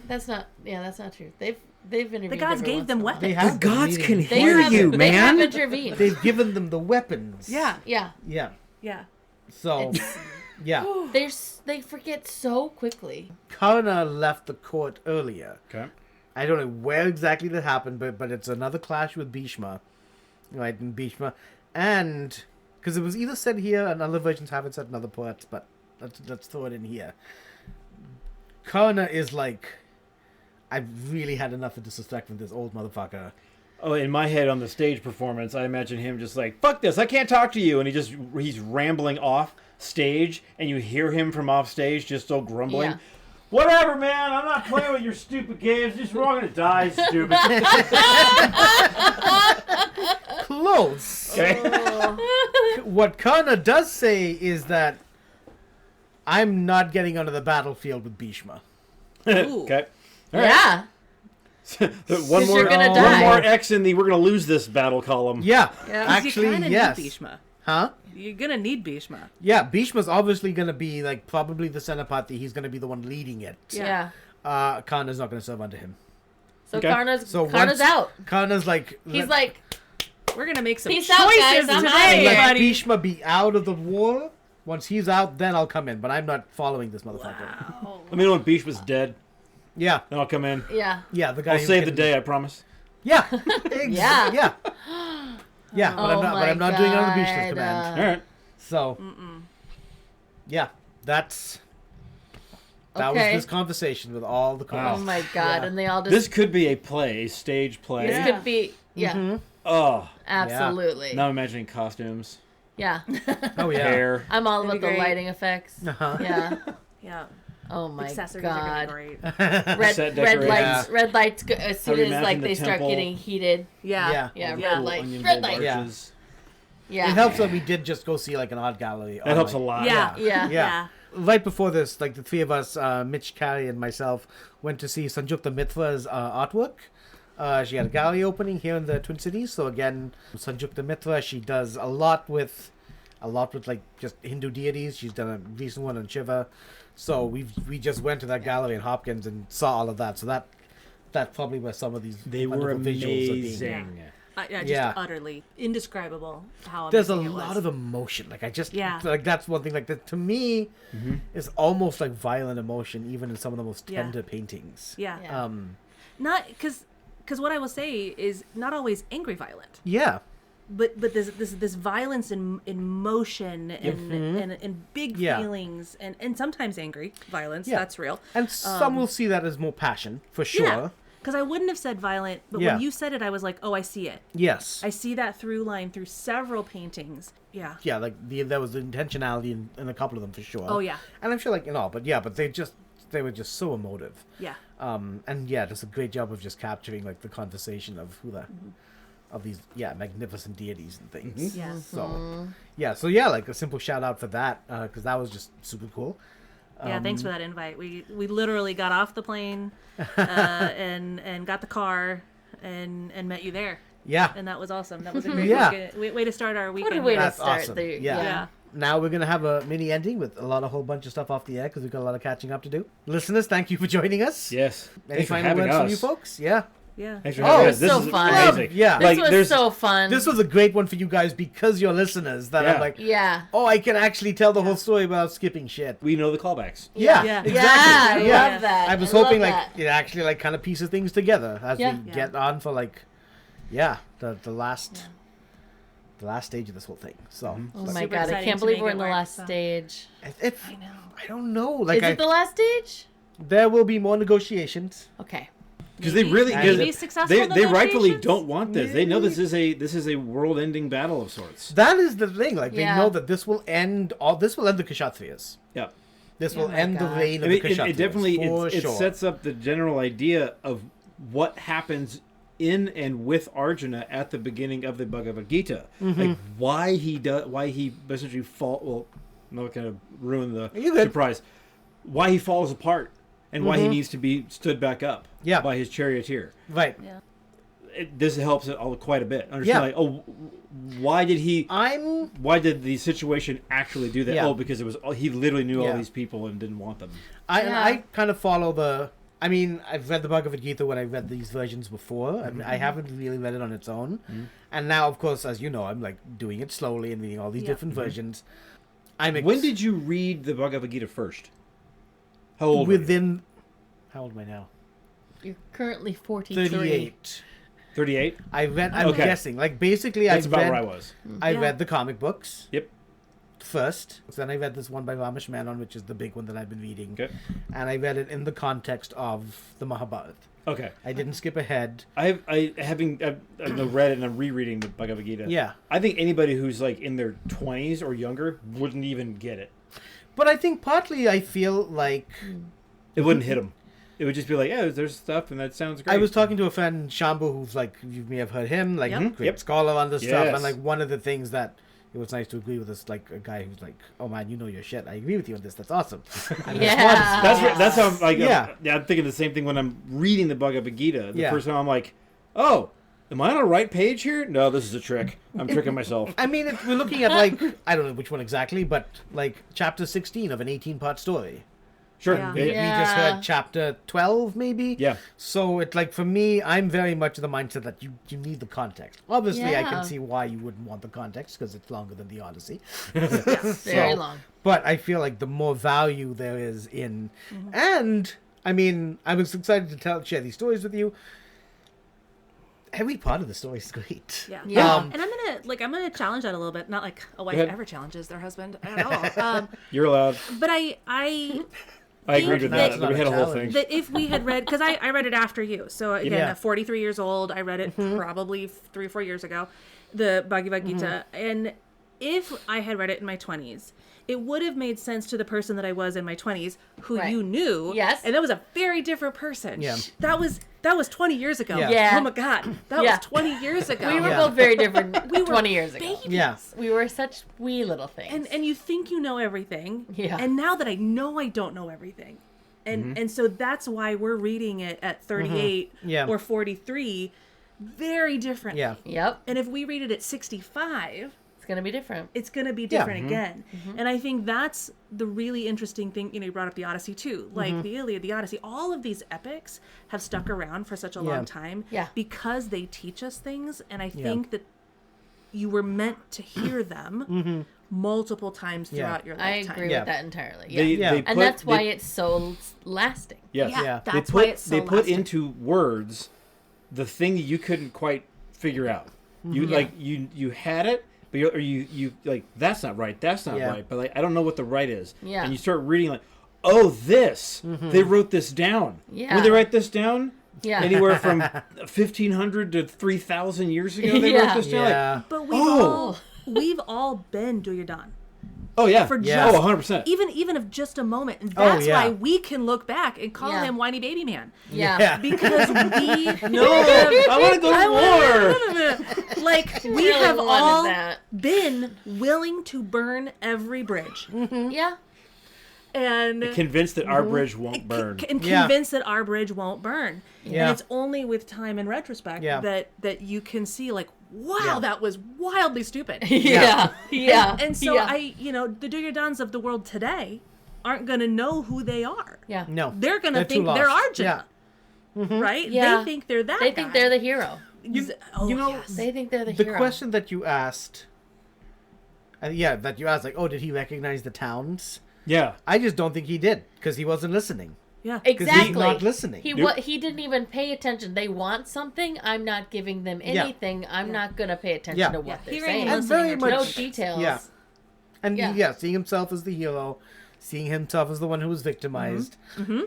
That's not. Yeah, that's not true. They've intervened. The gods every gave once them in a while. weapons. They have been gods meeting- can They hear have, you, they have man. intervened. They've given them the weapons. Yeah. Yeah. Yeah. So, Yeah. They forget so quickly. Karna left the court earlier. Okay. I don't know where exactly that happened, but it's another clash with Bhishma. Right, and Bhishma. And, because it was either said here, and other versions have it said in other parts, but let's throw it in here. Karna is like, I've really had enough of disrespect from this old motherfucker. Oh, in my head on the stage performance, I imagine him just like, fuck this, I can't talk to you. And he's rambling off stage, and you hear him from off stage just still grumbling. Yeah. Whatever, man, I'm not playing with your stupid games. Just we're all gonna die, stupid. Close. Okay. Oh. What Karna does say is that I'm not getting onto the battlefield with Bhishma. Okay. All right. Yeah. one more, you're gonna one die. more X in the we're gonna lose this battle column. Yeah, Yeah, 'cause you actually, kinda yes. need Bhishma. Huh? You're gonna need Bhishma. Yeah, Bhishma's obviously going to be, like, probably the Senapati. He's going to be the one leading it. Yeah. Karna's not going to serve under him. So Okay. Karna's So Karna's once- out. Karna's like... He's like, We're gonna make some Peace choices out, guys. I'm today, outta here. let buddy. Bhishma be out of the war. Once he's out, then I'll come in. But I'm not following this motherfucker. Wow. Let me know when Bhishma's dead, Yeah, then I'll come in. yeah. yeah, the guy I'll who's save the getting- day, I promise. Yeah. Yeah. Yeah. Yeah, but Oh I'm not my doing it under Bhishma's God. command. All right. So, yeah, that Okay. was this conversation with all the Oh calls. my God! Yeah. And they all just. This could be a play, a stage play. This Yeah. could be. Yeah. Mm-hmm. Oh, Absolutely. now I'm imagining costumes, Yeah. Oh, yeah. hair. I'm all That'd about be the great. lighting effects. Uh-huh. Yeah. Yeah. Oh my Accessories God. are gonna be great. Red Set red decorations. lights. Red lights. As soon you as imagine the they start temple? getting heated. Yeah. Yeah. Yeah. All the Red cool light. onion Red bulb light. Yeah. arches. Yeah. It helps that we did just go see, like, an art gallery. That helps a lot. Yeah. Yeah. Yeah. Right before this, like, the three of us, Mitch, Kari, and myself, went to see Sanjukta Mitra's artwork. She had a gallery opening here in the Twin Cities. So again, Sanjukta Mitra, she does a lot with like just Hindu deities. She's done a recent one on Shiva. So we just went to that gallery in Hopkins and saw all of that. So that's probably where some of these They were wonderful visuals are being. amazing. Just Yeah. utterly indescribable how There's a amazing it was. lot of emotion. Like, I just, Yeah. like, that's one thing. Like, that to me, is almost like violent emotion, even in some of the most Yeah. tender paintings. Yeah. Yeah. Not because what I will say is not always angry violent, Yeah. but this violence in motion and big Yeah. feelings and sometimes angry violence. Yeah. That's real. And some will see that as more passion, for sure. Yeah. Because I wouldn't have said violent, but Yeah. when you said it, I was like, oh, I see it. Yes. I see that through line through several paintings. Yeah. Yeah, like there was the intentionality in a couple of them for sure. Oh, yeah. And I'm sure, like, but they were just so emotive. Yeah. And yeah, does a great job of just capturing, like, the conversation of of these magnificent deities and things. Yeah. So yeah, like, a simple shout out for that, because that was just super cool. Yeah, thanks for that invite. We literally got off the plane and got the car and met you there. Yeah. And that was awesome. That was a great Yeah. way to start our What weekend. a way to That's start awesome. the Yeah. Yeah. Now we're going to have a mini ending with a whole bunch of stuff off the air because we've got a lot of catching up to do. Listeners, thank you for joining us. Yes. Any Thanks for final having words from us. you folks? Yeah. Yeah. Thanks for Oh, having it us. was This so is fun. amazing. Yeah. This Like, was there's so fun. This was a great one for you guys because you're listeners that Yeah. I'm like, Yeah. oh, I can actually tell the whole story without skipping shit. we know the callbacks. Yeah, Yeah. exactly. Yeah, I Yeah. love that. I was love hoping, like, that. it actually, like, kind of pieces things together as Yeah. we get on for, like, the last stage of this whole thing. So, Oh like, my Super God! I exciting can't to believe make we're it in the work, last so. stage. I know. I don't know. Like, Is it the last stage? there will be more negotiations. Okay. Because they really, Maybe because successful they rightfully negotiations? don't want this. They know this is a world-ending battle of sorts. That is the thing. Like, Yeah. they know that this will end the Kshatriyas. Yeah. This Oh will my end the God. reign I of mean, the Kshatriyas. it definitely for it sure. sets up the general idea of what happens in and with Arjuna at the beginning of the Bhagavad Gita. Mm-hmm. Like why he essentially I'm not going to ruin the You're good. surprise. Why he falls apart and why he needs to be stood back up Yeah. by his charioteer. Right. Yeah. This helps it all quite a bit. Understand, Yeah. like, why did the situation actually do that? Yeah. Oh, because he literally knew all Yeah. these people and didn't want them. Yeah. I kind of follow I mean, I've read the Bhagavad Gita when I read these versions before. I mean, I haven't really read it on its own. And now, of course, as you know, I'm, like, doing it slowly and reading all these Yeah. different versions. When did you read the Bhagavad Gita first? How old? How old am I now? You're currently 43. 38. 38? I'm Okay. guessing. Like, basically, That's about where I was. I Yeah. read the comic books Yep. first. Then I read this one by Ramesh Menon, which is the big one that I've been reading. Okay. And I read it in the context of the Mahabharata. Okay. I didn't skip ahead. I've read it and I'm rereading the Bhagavad Gita. Yeah. I think anybody who's like in their 20s or younger wouldn't even get it. But I think partly I feel like... It wouldn't hit them. It would just be like, yeah, there's stuff and that sounds great. I was talking to a friend, Shambhu, who's like, you may have heard him, like, Yep. great Yep. scholar on this stuff. Yes. And like, one of the things that it was nice to agree with is like a guy who's like, oh man, you know your shit. I agree with you on this. That's awesome. And Yeah. That's how I'm like, Yeah. I'm thinking the same thing when I'm reading the Bhagavad Gita. The Yeah. first time I'm like, oh, am I on the right page here? No, this is a trick. I'm tricking myself. I mean, we're looking at like, I don't know which one exactly, but like chapter 16 of an 18-part story. Sure. Yeah. We just heard chapter 12, maybe. Yeah. So it like for me, I'm very much of the mindset that you need the context. Obviously, I Yeah. can see why you wouldn't want the context because it's longer than the Odyssey. Very long. But I feel like the more value there is in, and I mean, I was excited to share these stories with you. Every part of the story is great. Yeah. Yeah. And I'm gonna challenge that a little bit. Not like a wife ahead. ever challenges their husband at all. You're allowed. But I I agreed with That's that. not We a had a whole challenge. thing. that if we had read, because I read it after you. So again, Yeah. at 43 years old, I read it probably 3 or 4 years ago, the Bhagavad Gita. And if I had read it in my 20s, it would have made sense to the person that I was in my 20s, who Right. you knew. Yes. And that was a very different person. Yeah. That was 20 years ago. Yeah. Yeah. Oh my God. That Yeah. was 20 years ago. We were Yeah. both very different We were 20 years ago. babies. Yeah. We were such wee little things. And you think you know everything. Yeah. And now that I know I don't know everything. And so that's why we're reading it at 38 Yeah. or 43 very differently. Yeah. Yep. And if we read it at 65, It's going to be different. it's going to be different again. And I think that's the really interesting thing. You know, you brought up the Odyssey too. Like the Iliad, the Odyssey, all of these epics have stuck around for such a long time Yeah. because they teach us things. And I think that you were meant to hear them multiple times throughout your I lifetime. agree Yeah. with that entirely. They- Yeah. they And put- that's why they- it's so lasting. Yes. Yeah, Yeah. that's they why put, it's so they put lasting. into words the thing you couldn't quite figure out. You like you had it, but you like that's not right. That's not Yeah. right. But like I don't know what the right is. Yeah. And you start reading like, oh, this they wrote this down. Yeah. When they write this down, Yeah. anywhere from 1,500 to 3,000 years ago, they Yeah. wrote this down. Like, Yeah. But Oh. we've all been Duryodhana. oh yeah. For Yeah. just Oh, 100%. even of just a moment. And that's yeah. why we can look back and call Yeah. him whiny baby man. Yeah. Because we No, I want to go to war. like we Really have wanted all that. been willing to burn every bridge. Yeah. And Convinced that our bridge won't burn. and Yeah. convinced that our bridge won't burn. Yeah. And it's only with time and retrospect Yeah. that you can see like, wow, Yeah. that was wildly stupid. Yeah. Yeah. And so yeah. the Duryodhans of the world today aren't going to know who they are. Yeah. No. They're going to They're too think they're lost. Arjuna, right? Yeah. They think they're that They think guy. they're the hero. Oh, you know, yes. They think they're the The hero. question that you asked, like, oh, did he recognize the towns? Yeah. I just don't think he did because he wasn't listening. Yeah. Exactly. he's not listening. He didn't even pay attention. They want something. I'm not giving them Yeah. anything. I'm not going to pay attention Yeah. to what they're He saying. ain't And very listening or much, No details. Yeah. And Yeah. seeing himself as the hero, seeing himself as the one who was victimized. Ooh,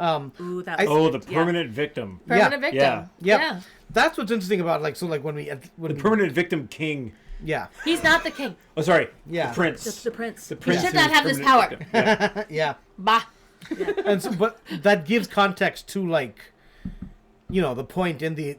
that I- was, Oh, the permanent victim. Permanent Yeah. victim. Yeah. Yeah. That's what's interesting about when we The permanent victim king. yeah He's not the king. Oh, sorry. Yeah. The prince. the prince. The prince should who's not have this permanent power. victim. Yeah. yeah. Bah. And so, but that gives context to the point in the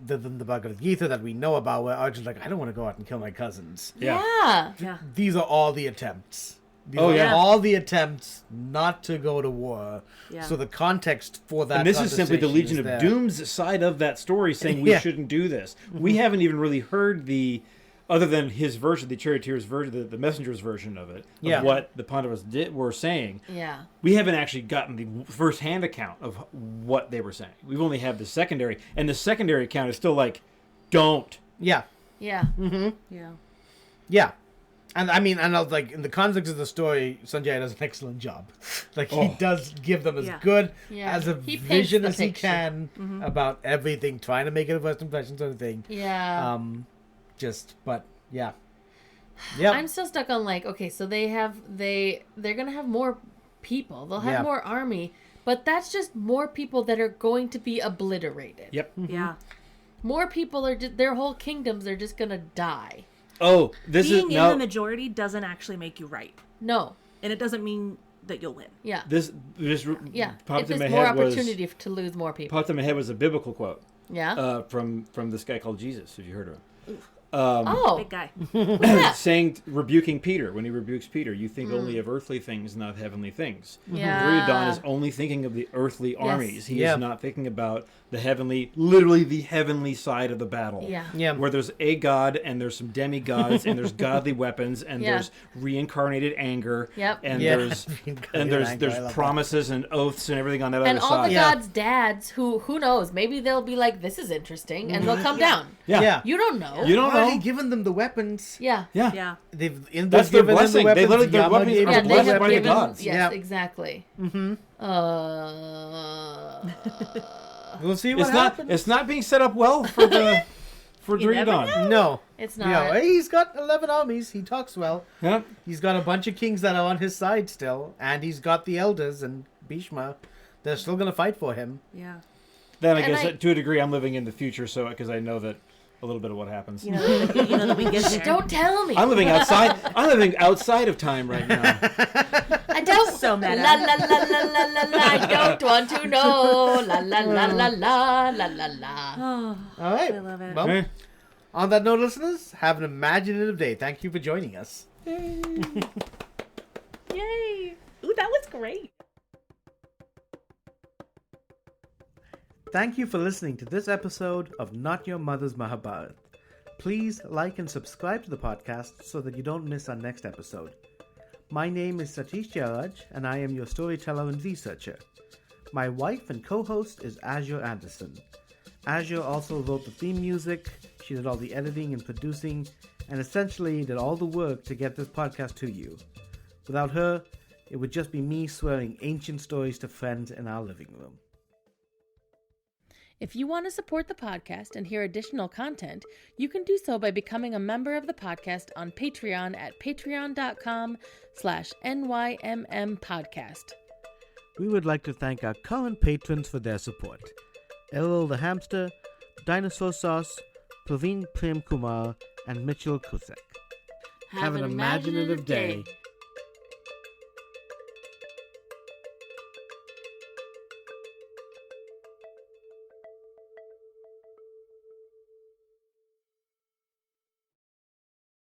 Bhagavad Gita that we know about where Arjun's like, I don't want to go out and kill my cousins. Yeah. Yeah. Yeah. These are all the attempts. These Oh, are yeah. all the attempts not to go to war. Yeah. So the context for that And this is simply the conversation Legion is of there. Doom's side of that story saying we Yeah. shouldn't do this. We haven't even really heard other than his version, the charioteer's version, the messenger's version of it, of Yeah. what the Pandavas were saying. Yeah. We haven't actually gotten the first-hand account of what they were saying. We've only had the secondary, and the secondary account is still like, don't. Yeah. Yeah. Yeah. Yeah. And I mean, and I was like, in the context of the story, Sanjaya does an excellent job. Like, he does give them as good as a He paints vision the as he picture. can about everything, trying to make it a first impression sort of thing. Yeah. But yeah. Yeah. I'm still stuck on like, okay, so they're gonna have more people. They'll have more army, but that's just more people that are going to be obliterated. Yep. Yeah. More people are their whole kingdoms are just gonna die. Oh, this Being is in the majority doesn't actually make you right. No. And it doesn't mean that you'll win. Yeah. This Yeah. popped If in my there's more head was opportunity to lose more people. popped in my head was a biblical quote. Yeah. From this guy called Jesus. Have you heard of him? Big guy. Rebuking Peter. When he rebukes Peter, you think only of earthly things, not heavenly things. Yeah. Duryodhana is only thinking of the earthly armies. He Yeah. is not thinking about the heavenly, literally the heavenly side of the battle. Yeah. Yeah. Where there's a god and there's some demigods and there's godly weapons and there's reincarnated anger. Yep. And Yeah. there's Reincarnated anger, I love promises and oaths and everything on that And other all side. the gods' dads, who knows, maybe they'll be like, this is interesting, and they'll come down. Yeah. You don't know. You don't Already know. given them the weapons. Yeah. Yeah. Yeah. They've That's their given them the blessing. They weapons. literally- their Yama weapons gave are Yeah, them they blessed have by the given, gods. yes, Yeah. exactly. We'll see what It's happens. not. It's not being set up well for the for You never Duryodhana. No. It's No, not. hey, he's got 11 armies. He talks well. Yeah. He's got a bunch of kings that are on his side still, and he's got the elders and Bhishma. They're still going to fight for him. Yeah. Then I And guess I- to a degree I'm living in the future, so because I know that a little bit of what happens. You know that we get there. Don't tell me. I'm living outside. I'm living outside of time right now. I don't. So meta. La la la la la la la. I don't want to know. La la la la la la la la. Oh, All right. I love it. Well, Eh. on that note, listeners, have an imaginative day. Thank you for joining us. Yay. Ooh, that was great. Thank you for listening to this episode of Not Your Mother's Mahabharat. Please like and subscribe to the podcast so that you don't miss our next episode. My name is Satish Jayaraj, and I am your storyteller and researcher. My wife and co-host is Azure Anderson. Azure also wrote the theme music, she did all the editing and producing, and essentially did all the work to get this podcast to you. Without her, it would just be me swearing ancient stories to friends in our living room. If you want to support the podcast and hear additional content, you can do so by becoming a member of the podcast on Patreon at patreon.com/NYMM podcast. We would like to thank our current patrons for their support. Errol the Hamster, Dinosaur Sauce, Praveen Prem Kumar, and Mitchel Kusek. Have an imaginative day.